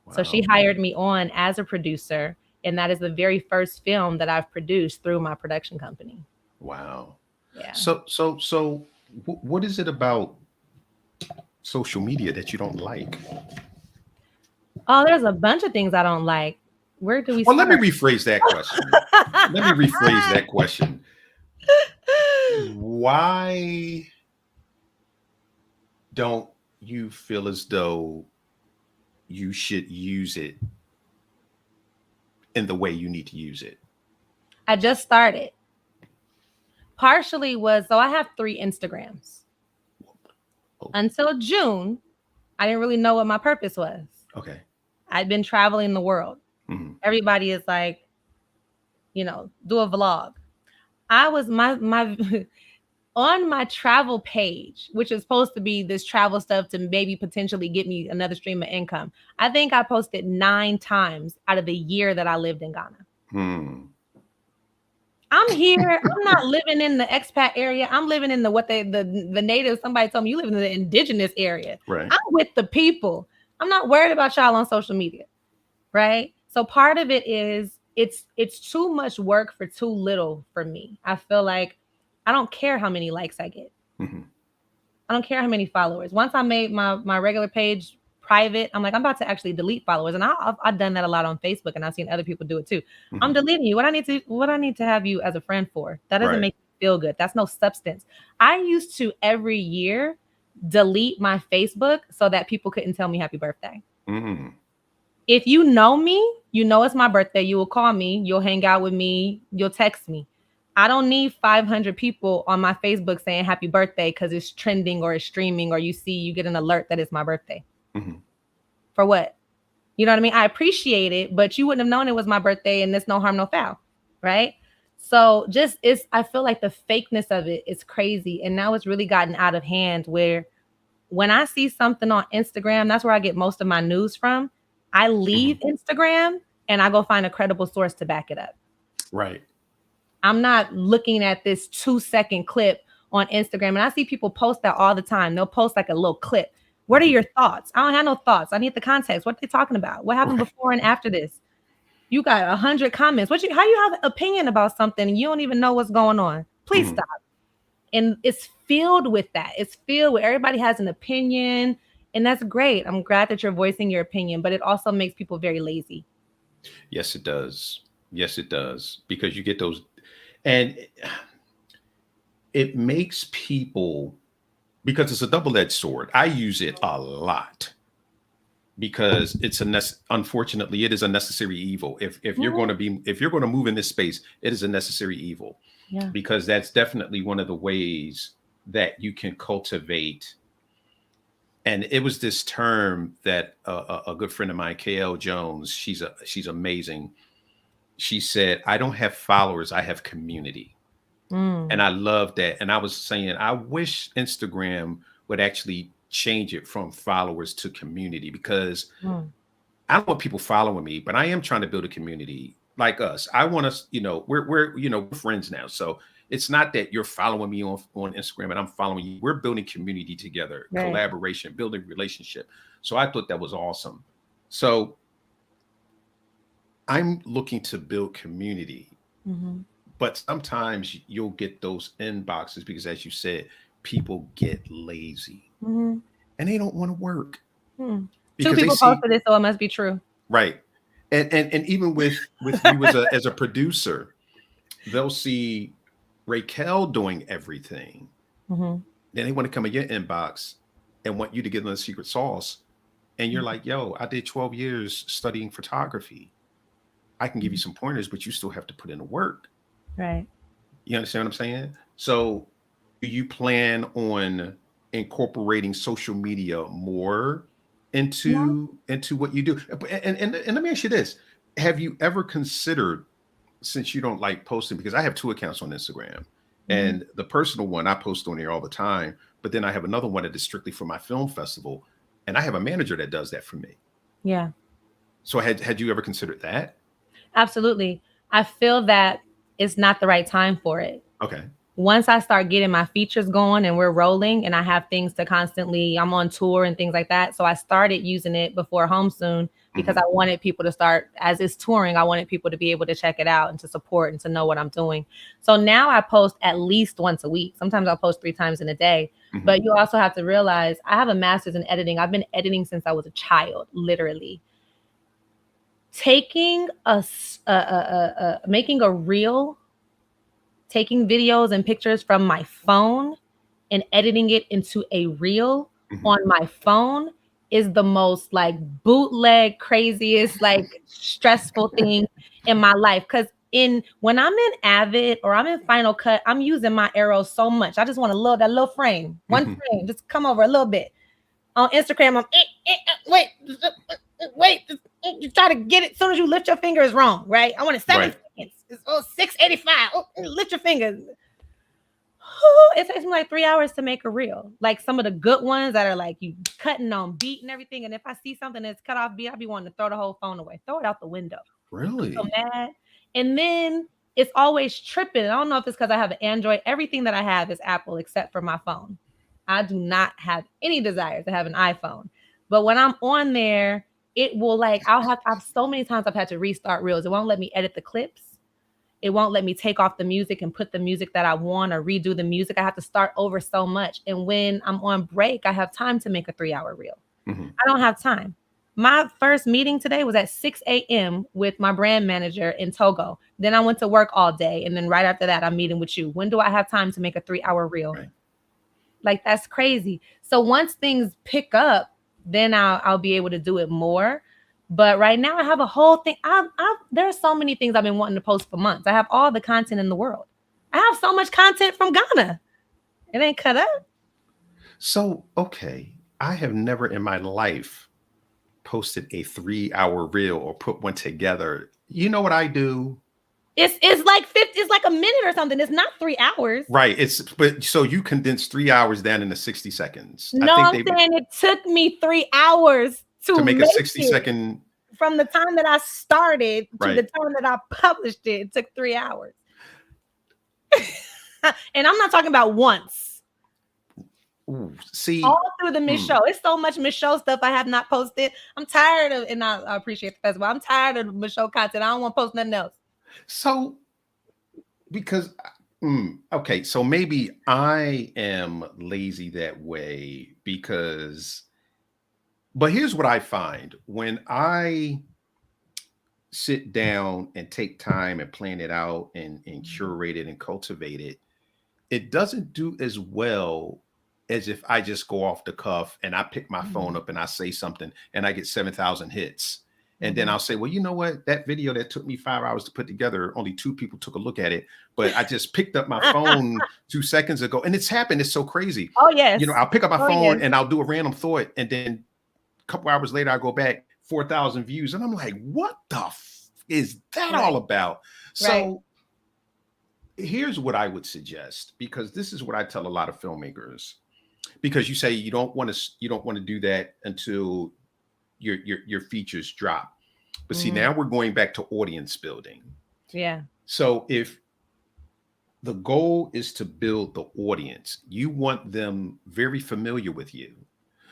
Wow. So she hired me on as a producer. And that is the very first film that I've produced through my production company. Wow. Yeah. So what is it about social media that you don't like? Oh, there's a bunch of things I don't like. Where do we start? Let me rephrase that question. Why don't you feel as though you should use it in the way you need to use it? I just started. Partially so I have 3 Instagrams. Until June, I didn't really know what my purpose was. Okay. I'd been traveling the world. Everybody is like, do a vlog. I was on my travel page, which is supposed to be this travel stuff to maybe potentially get me another stream of income. I think I posted 9 times out of the year that I lived in Ghana. I'm here. I'm not living in the expat area. I'm living in the native. Somebody told me you live in the indigenous area. Right. I'm with the people. I'm not worried about y'all on social media. Right. So part of it is it's too much work for too little for me. I feel like I don't care how many likes I get. Mm-hmm. I don't care how many followers. Once I made my regular page private, I'm like, I'm about to actually delete followers. And I've done that a lot on Facebook, and I've seen other people do it too. Mm-hmm. I'm deleting you. What I need to have you as a friend for? That doesn't Right. make me feel good. That's no substance. I used to every year delete my Facebook so that people couldn't tell me happy birthday. Mm-hmm. If you know me, you know it's my birthday. You will call me. You'll hang out with me. You'll text me. I don't need 500 people on my Facebook saying happy birthday because it's trending or it's streaming or you get an alert that it's my birthday. Mm-hmm. For what? You know what I mean? I appreciate it, but you wouldn't have known it was my birthday, and there's no harm, no foul. Right? So I feel like the fakeness of it is crazy. And now it's really gotten out of hand where when I see something on Instagram, that's where I get most of my news from. I leave Instagram and I go find a credible source to back it up. Right. I'm not looking at this 2-second clip on Instagram. And I see people post that all the time. They'll post like a little clip. What are your thoughts? I don't have no thoughts. I need the context. What are they talking about? What happened before and after this? You got 100 comments. How you have an opinion about something and you don't even know what's going on? Please stop. And it's filled with that. It's filled with everybody has an opinion. And that's great. I'm glad that you're voicing your opinion, but it also makes people very lazy. Yes, it does. Yes, it does. Because you get those, and it makes people, because it's a double-edged sword. I use it a lot because unfortunately, it is a necessary evil. If you're going to move in this space, it is a necessary evil. Yeah. Because that's definitely one of the ways that you can cultivate. And it was this term that a good friend of mine, KL Jones, she's amazing. She said, I don't have followers, I have community. And I love that. And I was saying, I wish Instagram would actually change it from followers to community, because I don't want people following me, but I am trying to build a community like us. I want us, we're friends now. So it's not that you're following me on Instagram and I'm following you. We're building community together, collaboration, building relationship. So I thought that was awesome. So I'm looking to build community, but sometimes you'll get those inboxes because, as you said, people get lazy and they don't want to work. Two people posted it, so it must be true. Right. And even with you as a producer, they'll see Raquel doing everything. Then they want to come in your inbox and want you to give them the secret sauce. And you're like, yo, I did 12 years studying photography. I can give you some pointers, but you still have to put in the work. Right. You understand what I'm saying? So do you plan on incorporating social media more into what you do? And let me ask you this. Have you ever considered, since you don't like posting, because I have 2 accounts on Instagram, and the personal one I post on there all the time, but then I have another one that is strictly for my film festival, and I have a manager that does that for me. Yeah. So had you ever considered that? Absolutely. I feel that it's not the right time for it. Okay. Once I start getting my features going and we're rolling and I have things to constantly, I'm on tour and things like that. So I started using it before Home Soon because I wanted people to start, as it's touring, I wanted people to be able to check it out and to support and to know what I'm doing. So now I post at least once a week. Sometimes I'll post 3 times in a day. But you also have to realize I have a master's in editing. I've been editing since I was a child, literally. Taking making a reel, taking videos and pictures from my phone and editing it into a reel on my phone is the most like bootleg, craziest, like stressful thing in my life. Because when I'm in Avid or I'm in Final Cut, I'm using my arrows so much. I just want that little frame, one frame, just come over a little bit. On Instagram, I'm wait. You try to get it as soon as you lift your finger is wrong, right? I want it 7 seconds. It's 685. Lift your fingers. It takes me like 3 hours to make a reel. Like some of the good ones that are like you cutting on beat and everything. And if I see something that's cut off beat, I'll be wanting to throw the whole phone away. Throw it out the window. Really? I'm so mad. And then it's always tripping. I don't know if it's because I have an Android. Everything that I have is Apple except for my phone. I do not have any desire to have an iPhone. But when I'm on there, it will I've so many times I've had to restart reels. It won't let me edit the clips. It won't let me take off the music and put the music that I want or redo the music. I have to start over so much. And when I'm on break, I have time to make a 3-hour reel. Mm-hmm. I don't have time. My first meeting today was at 6 a.m. with my brand manager in Togo. Then I went to work all day. And then right after that, I'm meeting with you. When do I have time to make a 3-hour reel? Right. Like, that's crazy. So once things pick up, then I'll be able to do it more. But right now I have a whole thing. There are so many things I've been wanting to post for months. I have all the content in the world. I have so much content from Ghana. It ain't cut up. So, okay. I have never in my life posted a 3-hour reel or put one together. You know what I do? It's like 50, it's like a minute or something. It's not 3 hours. Right. But so you condense 3 hours down into 60 seconds. No, I'm saying it took me 3 hours to make a 60-second. From the time that I started to Right. the time that I published it. It took 3 hours. And I'm not talking about once. Ooh, see, all through the Miss Show. It's so much Miss Show stuff I have not posted. I'm tired of, and I appreciate the festival. I'm tired of Miss Show content. I don't want to post nothing else. So, because, okay, so maybe I am lazy that way but here's what I find when I sit down and take time and plan it out and curate it and cultivate it, it doesn't do as well as if I just go off the cuff and I pick my phone up and I say something and I get 7,000 hits. And then I'll say, well, you know what? That video that took me 5 hours to put together, only 2 people took a look at it, but I just picked up my phone 2 seconds ago. And it's happened. It's so crazy. Oh, yes. You know, I'll pick up my phone and I'll do a random thought. And then a couple hours later, I go back, 4,000 views. And I'm like, what the is that all about? So here's what I would suggest, because this is what I tell a lot of filmmakers, because you say you don't want to do that until your features drop. But see, now we're going back to audience building. Yeah. So if the goal is to build the audience, you want them very familiar with you,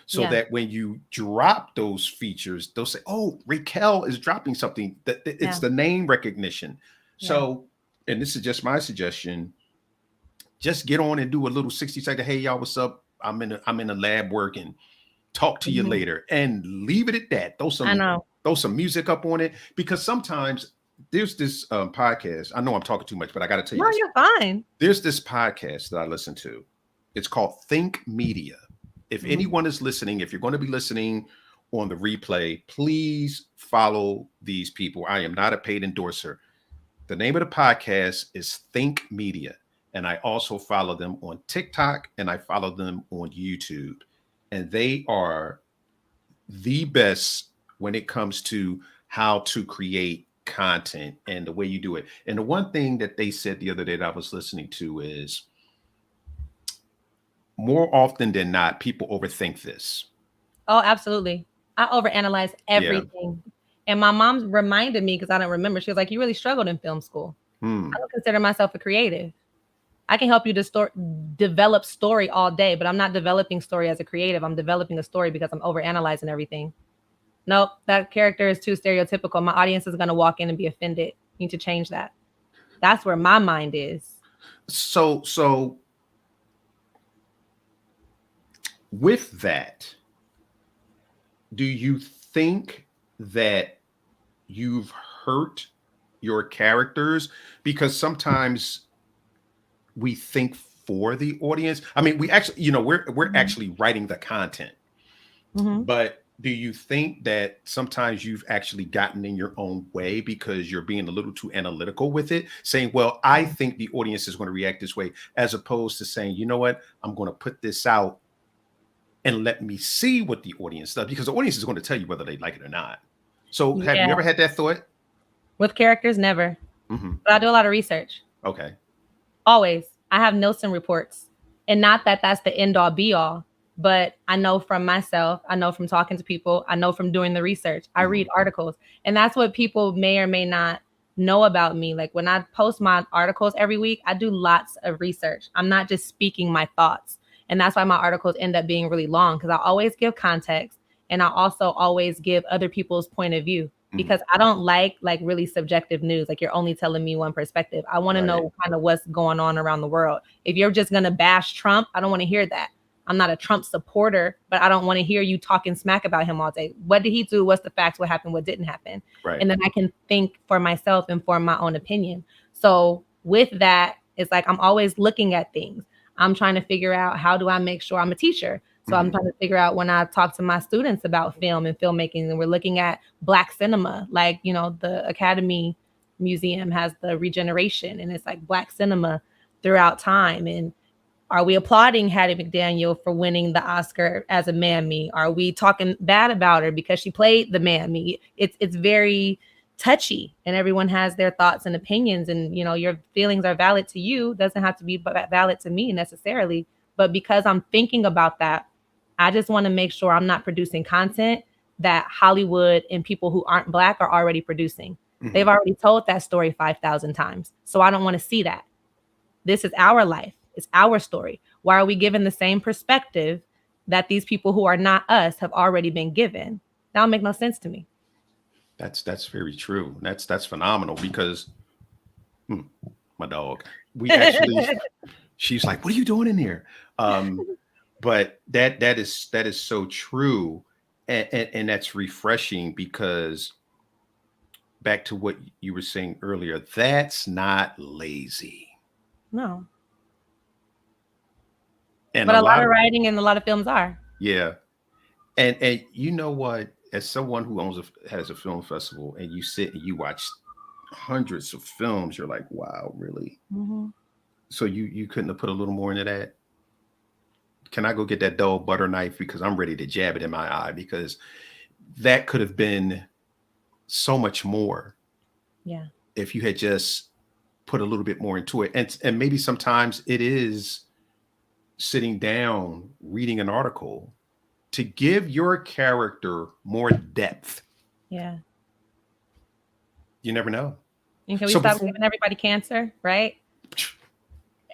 so that when you drop those features, they'll say, oh, Raquel is dropping something. That it's the name recognition. So, and this is just my suggestion, just get on and do a little 60-second, hey, y'all, what's up? I'm in the lab working. Talk to you later, and leave it at that. Throw some music up on it, because sometimes there's this podcast. I know I'm talking too much, but I got to tell you. No, you're fine. There's this podcast that I listen to. It's called Think Media. If anyone is listening, if you're going to be listening on the replay, please follow these people. I am not a paid endorser. The name of the podcast is Think Media. And I also follow them on TikTok and I follow them on YouTube. And they are the best when it comes to how to create content and the way you do it. And the one thing that they said the other day that I was listening to is, more often than not, people overthink this. Oh, absolutely. I overanalyze everything. Yeah. And my mom reminded me, because I don't remember, she was like, you really struggled in film school. I don't consider myself a creative. I can help you to develop story all day, but I'm not developing story as a creative. I'm developing a story because I'm overanalyzing everything. Nope, that character is too stereotypical. My audience is going to walk in and be offended. You need to change that. That's where my mind is. So with that, do you think that you've hurt your characters? Because sometimes we think for the audience. I mean, we actually, we're actually writing the content. But do you think that sometimes you've actually gotten in your own way because you're being a little too analytical with it, saying, well, I think the audience is going to react this way, as opposed to saying, you know what, I'm going to put this out and let me see what the audience does, because the audience is going to tell you whether they like it or not. So have you ever had that thought? With characters, never. But I do a lot of research. Okay. Always. I have Nielsen reports, and not that that's the end all be all, but I know from myself, I know from talking to people, I know from doing the research. I read articles, and that's what people may or may not know about me. Like when I post my articles every week, I do lots of research. I'm not just speaking my thoughts. And that's why my articles end up being really long, because I always give context And I also always give other people's point of view, because I don't like really subjective news. Like, you're only telling me one perspective. I want to know kind of what's going on around the world. If you're just going to bash Trump, I don't want to hear that. I'm not a Trump supporter, but I don't want to hear you talking smack about him all day. What did he do? What's the facts? What happened? What didn't happen? Right. And then I can think for myself and form my own opinion. So with that, it's like I'm always looking at things. I'm trying to figure out, how do I make sure I'm a teacher? So I'm trying to figure out, when I talk to my students about film and filmmaking, and we're looking at Black cinema, like, you know, the Academy Museum has the regeneration, and it's like Black cinema throughout time. And are we applauding Hattie McDaniel for winning the Oscar as a mammy? Are we talking bad about her because she played the mammy? It's very touchy, and everyone has their thoughts and opinions, and, you know, your feelings are valid to you, doesn't have to be valid to me necessarily. But because I'm thinking about that, I just want to make sure I'm not producing content that Hollywood and people who aren't Black are already producing. They've already told that story 5,000 times. So I don't want to see that. This is our life. It's our story. Why are we given the same perspective that these people who are not us have already been given? That don't make no sense to me. That's very true. That's phenomenal, because my dog, we actually, she's like, what are you doing in here? But that is so true. And that's refreshing, because back to what you were saying earlier, that's not lazy. No. And but a lot of writing and a lot of films are. Yeah. And you know what? As someone who has a film festival, and you sit and you watch hundreds of films, you're like, wow, really? So you couldn't have put a little more into that? Can I go get that dull butter knife, because I'm ready to jab it in my eye, because that could have been so much more. Yeah. If you had just put a little bit more into it. And maybe sometimes it is sitting down, reading an article to give your character more depth. Yeah. You never know. And can we stop giving everybody cancer, right?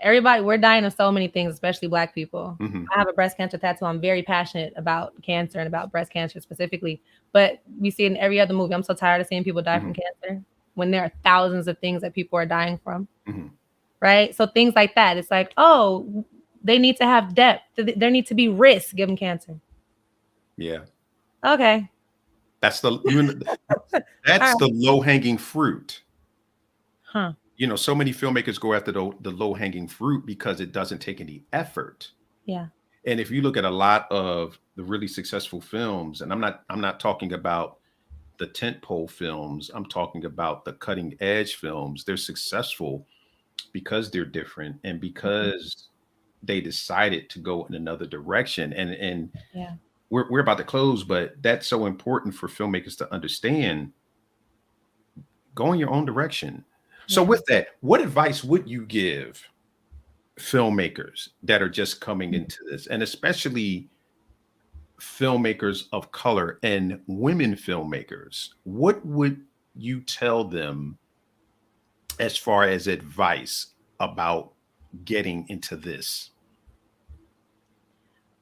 Everybody, we're dying of so many things, especially Black people. I have a breast cancer tattoo. I'm very passionate about cancer and about breast cancer specifically. But we see it in every other movie. I'm so tired of seeing people die from cancer, when there are thousands of things that people are dying from. Right? So things like that. It's like, oh, they need to have depth. There need to be risk given cancer. Yeah. Okay. That's the low-hanging fruit. Huh. You know, so many filmmakers go after the low-hanging fruit because it doesn't take any effort. Yeah. And if you look at a lot of the really successful films, and I'm not talking about the tentpole films, I'm talking about the cutting edge films. They're successful because they're different, and because they decided to go in another direction. And yeah, we're about to close, but that's so important for filmmakers to understand. Go in your own direction. So with that, what advice would you give filmmakers that are just coming into this, and especially filmmakers of color and women filmmakers? What would you tell them as far as advice about getting into this?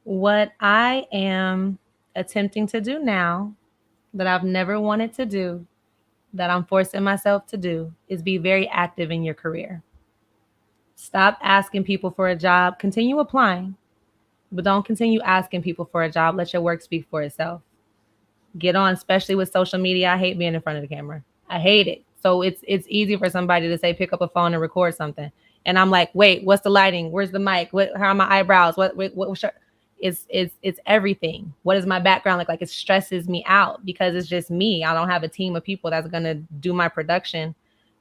What I am attempting to do now, that I've never wanted to do, that I'm forcing myself to do, is be very active in your career. Stop asking people for a job. Continue applying, but don't continue asking people for a job. Let your work speak for itself. Get on, especially with social media. I hate being in front of the camera. I hate it. So it's easy for somebody to say, pick up a phone and record something. And I'm like, wait, what's the lighting? Where's the mic? How are my eyebrows? It's everything. What does my background look like? It stresses me out because it's just me. I don't have a team of people that's going to do my production.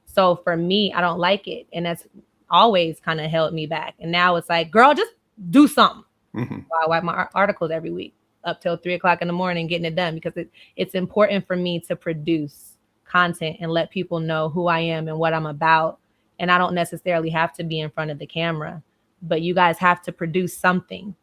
So for me, I don't like it. And that's always kind of held me back. And now it's like, girl, just do something. I write my articles every week up till 3:00 in the morning, getting it done, because it's important for me to produce content and let people know who I am and what I'm about. And I don't necessarily have to be in front of the camera, but you guys have to produce something.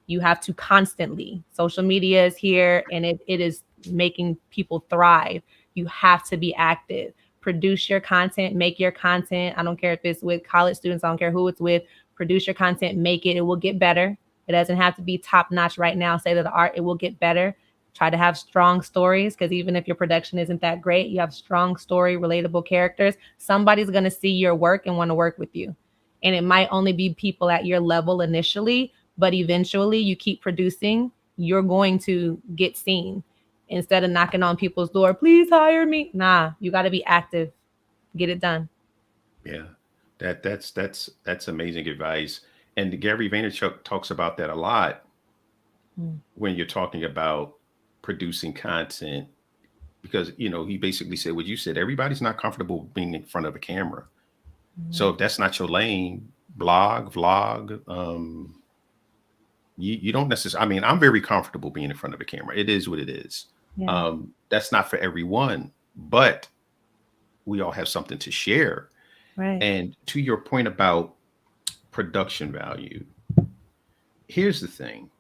You have to constantly. Social media is here, and it is making people thrive. You have to be active. Produce your content, make your content. I don't care if it's with college students. I don't care who it's with. Produce your content, make it. It will get better. It doesn't have to be top notch right now. Say that the art, it will get better. Try to have strong stories, because even if your production isn't that great, you have strong story, relatable characters. Somebody's going to see your work and want to work with you. And it might only be people at your level initially, but eventually you keep producing, you're going to get seen. Instead of knocking on people's door, please hire me. Nah, you got to be active. Get it done. Yeah, that's amazing advice. And Gary Vaynerchuk talks about that a lot when you're talking about producing content, because he basically said what you said. Everybody's not comfortable being in front of a camera. So if that's not your lane, blog, vlog, you don't necessarily. I mean, I'm very comfortable being in front of a camera. It is what it is. Yeah. That's not for everyone, but we all have something to share. Right. And to your point about production value, here's the thing.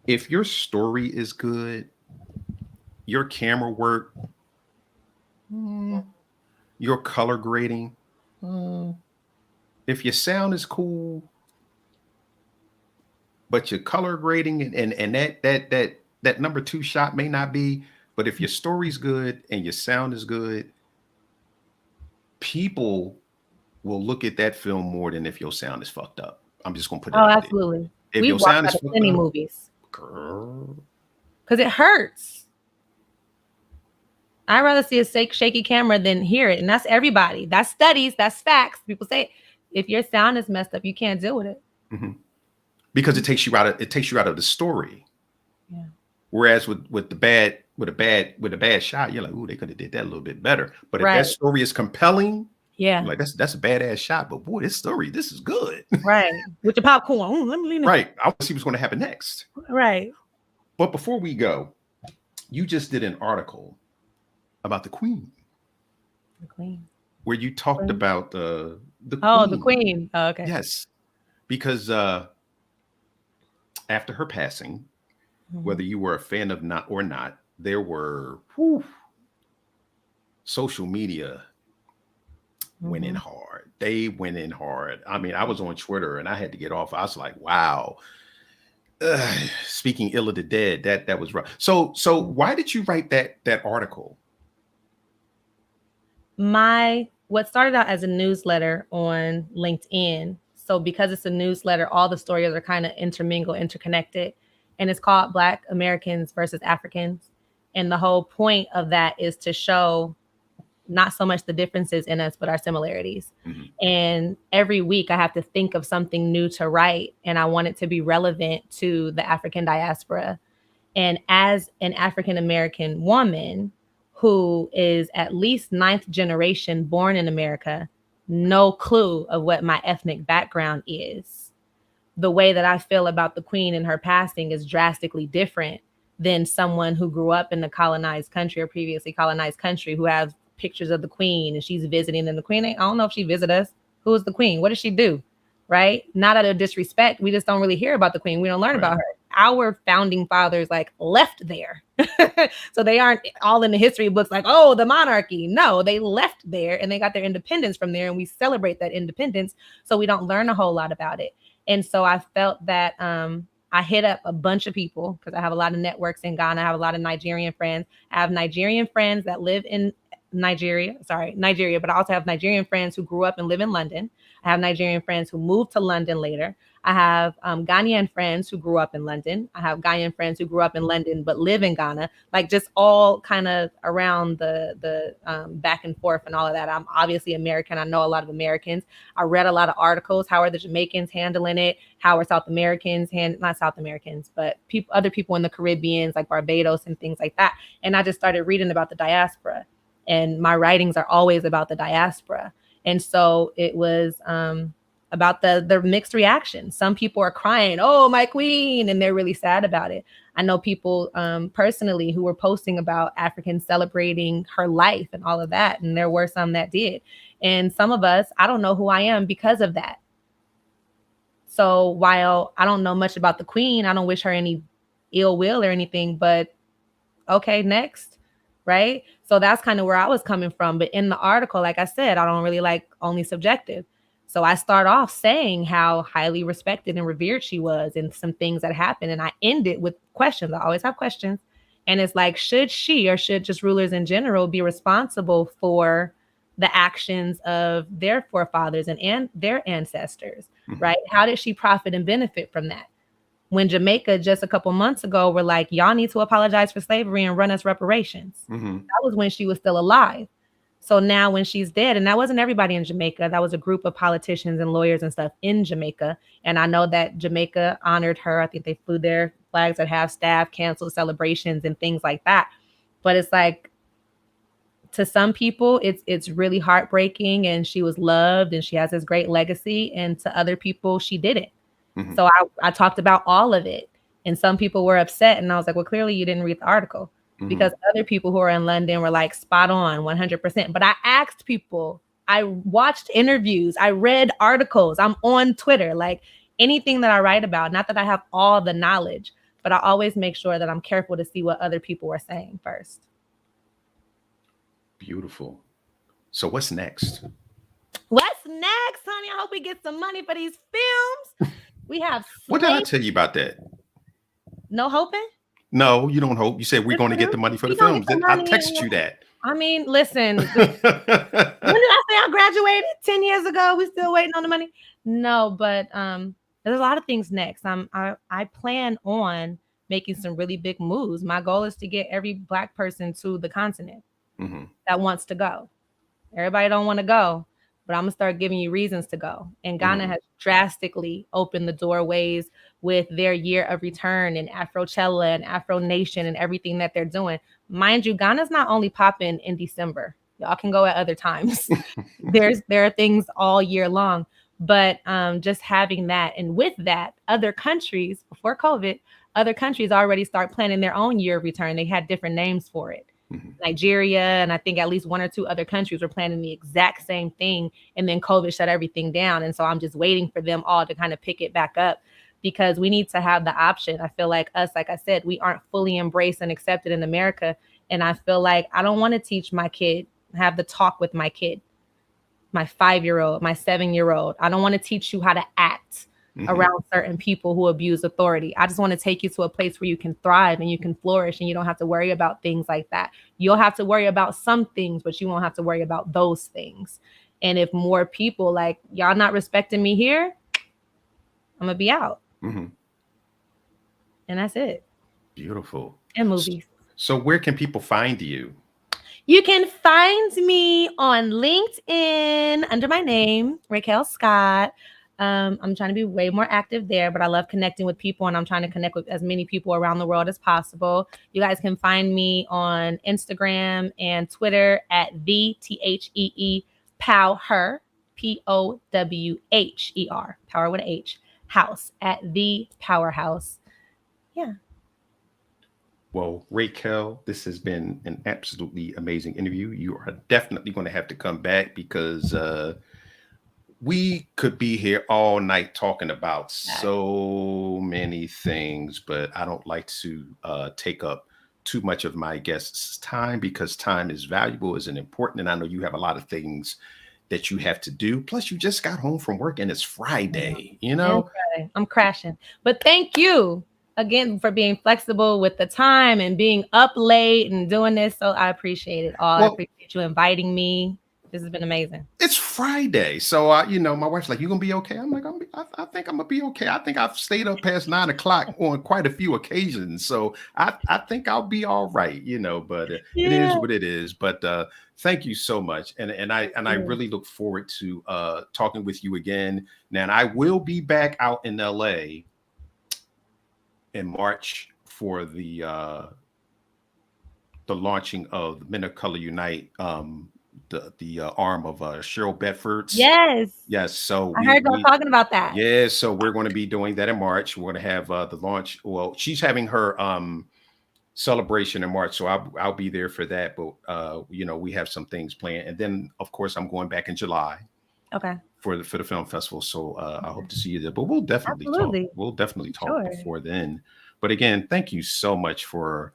If your story is good, your camera work, your color grading, if your sound is cool, but your color grading and that number 2 shot may not be, but if your story's good and your sound is good, people will look at that film more than if your sound is fucked up. I'm just gonna put it out absolutely. there. If We your watch sound is out of fucked plenty up, movies girl, because it hurts. I'd rather see a shaky camera than hear it. And that's everybody. That's studies. That's facts. People say if your sound is messed up, you can't deal with it. Because it takes you out of the story. Yeah. Whereas with a bad shot, you're like, ooh, they could have did that a little bit better. But if that story is compelling, yeah, like that's a badass shot. But boy, this is good. Right. With your popcorn. Ooh, let me lean in. Right. I want to see what's going to happen next. Right. But before we go, you just did an article about the Queen. The Queen. Where you talked about the Queen. Oh, the Queen. Oh, okay. Yes. Because after her passing, whether you were a fan of not, there were social media went in hard. They went in hard. I mean, I was on Twitter and I had to get off. I was like, wow. Speaking ill of the dead, that was rough. So why did you write that article? What started out as a newsletter on LinkedIn. So because it's a newsletter, all the stories are kind of interconnected. And it's called Black Americans versus Africans. And the whole point of that is to show not so much the differences in us, but our similarities. And every week I have to think of something new to write. And I want it to be relevant to the African diaspora. And as an African-American woman who is at least 9th generation born in America, no clue of what my ethnic background is. The way that I feel about the Queen and her passing is drastically different than someone who grew up in the colonized country or previously colonized country who has pictures of the Queen and she's visiting. And the Queen, I don't know if she visit us. Who is the Queen? What does she do? Right? Not out of disrespect. We just don't really hear about the Queen. We don't learn about her. Our founding fathers left there. So they aren't all in the history books like, oh, the monarchy. No, they left there and they got their independence from there. And we celebrate that independence. So we don't learn a whole lot about it. And so I felt that I hit up a bunch of people because I have a lot of networks in Ghana. I have a lot of Nigerian friends. I have Nigerian friends that live in Nigeria, but I also have Nigerian friends who grew up and live in London. I have Nigerian friends who moved to London later. I have Ghanaian friends who grew up in London. I have Ghanaian friends who grew up in London but live in Ghana, like just all kind of around the back and forth and all of that. I'm obviously American. I know a lot of Americans. I read a lot of articles. How are the Jamaicans handling it? How are South Americans, not South Americans, but other people in the Caribbean, like Barbados and things like that. And I just started reading about the diaspora. And my writings are always about the diaspora. And so it was about the mixed reaction. Some people are crying, oh, my Queen, and they're really sad about it. I know people personally who were posting about Africans celebrating her life and all of that. And there were some that did. And some of us, I don't know who I am because of that. So while I don't know much about the Queen, I don't wish her any ill will or anything, but okay, next. Right. So that's kind of where I was coming from. But in the article, like I said, I don't really like only subjective. So I start off saying how highly respected and revered she was and some things that happened. And I end it with questions. I always have questions. And it's like, should she or should just rulers in general be responsible for the actions of their forefathers and their ancestors, right? How did she profit and benefit from that? When Jamaica just a couple months ago were like, y'all need to apologize for slavery and run us reparations. That was when she was still alive. So now when she's dead, and that wasn't everybody in Jamaica, that was a group of politicians and lawyers and stuff in Jamaica. And I know that Jamaica honored her. I think they flew their flags at half staff, canceled celebrations and things like that. But it's like, to some people, it's really heartbreaking, and she was loved and she has this great legacy. And to other people, she didn't. So I talked about all of it. And some people were upset. And I was like, well, clearly you didn't read the article. Because other people who are in London were like spot on 100%. But I asked people, I watched interviews, I read articles, I'm on Twitter, like anything that I write about, not that I have all the knowledge, but I always make sure that I'm careful to see what other people are saying first. Beautiful. So what's next? What's next, honey? I hope we get some money for these films. We have What did I tell you about that? No hoping? No, you don't hope. You said we're going to get the money for the films. I texted you that. I mean, listen. When did I say I graduated 10 years ago? We still waiting on the money? No, but there's a lot of things next. I plan on making some really big moves. My goal is to get every Black person to the continent that wants to go. Everybody don't want to go, but I'm gonna start giving you reasons to go. And Ghana has drastically opened the doorways with their year of return and Afrochella and Afro Nation and everything that they're doing. Mind you, Ghana's not only popping in December. Y'all can go at other times. There are things all year long, but just having that, and with that, other countries before COVID, other countries already start planning their own year of return. They had different names for it. Nigeria, and I think at least one or two other countries were planning the exact same thing, and then COVID shut everything down. And so I'm just waiting for them all to kind of pick it back up, because we need to have the option. I feel like us, like I said, we aren't fully embraced and accepted in America. And I feel like I don't want to teach my kid, have the talk with my kid, my 5-year-old, my 7-year-old. I don't want to teach you how to act around certain people who abuse authority. I just want to take you to a place where you can thrive and you can flourish, and you don't have to worry about things like that. You'll have to worry about some things, but you won't have to worry about those things. And if more people like y'all not respecting me here, I'm gonna be out. And that's it. Beautiful. And movies. So where can people find you? You can find me on LinkedIn under my name, Raquel Scott. I'm trying to be way more active there, but I love connecting with people, and I'm trying to connect with as many people around the world as possible. You guys can find me on Instagram and Twitter at THEE Powher, POWHER, Power with an H, house, at the Powherhouse. Yeah. Well, Raquel, this has been an absolutely amazing interview. You are definitely going to have to come back, because we could be here all night talking about so many things, but I don't like to take up too much of my guests' time, because time is valuable, is important. And I know you have a lot of things that you have to do. Plus, you just got home from work and it's Friday, you know? I'm crashing. But thank you again for being flexible with the time and being up late and doing this. So I appreciate it all. I appreciate you inviting me. This has been amazing. It's Friday. So, you know, my wife's like, you going to be okay? I'm like, I think I'm going to be okay. I think I've stayed up past 9 o'clock on quite a few occasions. So I think I'll be all right, you know, but it is what it is. But thank you so much. And I really look forward to talking with you again. Now, and I will be back out in LA in March for the launching of Men of Color Unite, the arm of Cheryl Bedford's. Yes. So I heard y'all talking about that. Yeah. So we're going to be doing that in March. We're going to have the launch. Well, she's having her celebration in March, so I'll be there for that. But you know, we have some things planned, and then of course I'm going back in July. Okay. For the film festival. So I hope to see you there. But we'll definitely talk. We'll definitely talk before then. But again, thank you so much for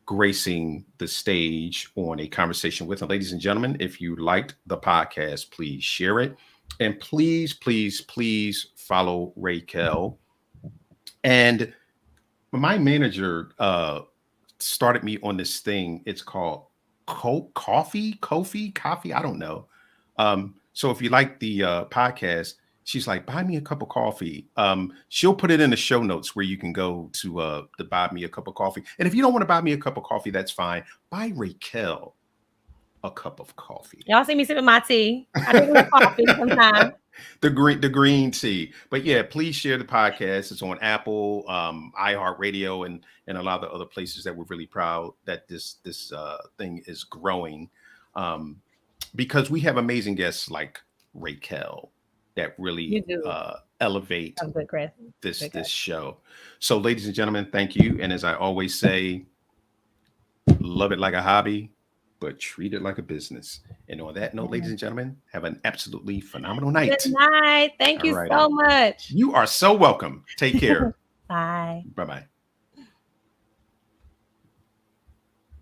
gracing the stage on A Conversation With. And ladies and gentlemen, if you liked the podcast, please share it. And please, please, please follow Raquel. And my manager started me on this thing. It's called coffee. I don't know. So if you like the podcast, she's like, buy me a cup of coffee. She'll put it in the show notes where you can go to buy me a cup of coffee. And if you don't want to buy me a cup of coffee, that's fine. Buy Raquel a cup of coffee. Y'all see me sipping my tea. I drink coffee sometimes. The green tea. But yeah, please share the podcast. It's on Apple, iHeartRadio, and a lot of other places that we're really proud that this thing is growing, because we have amazing guests like Raquel that really elevate this show. So, ladies and gentlemen, thank you. And as I always say, love it like a hobby, but treat it like a business. And on that note, ladies and gentlemen, have an absolutely phenomenal night. Good night. Thank you so much. You are so welcome. Take care. Bye. Bye-bye.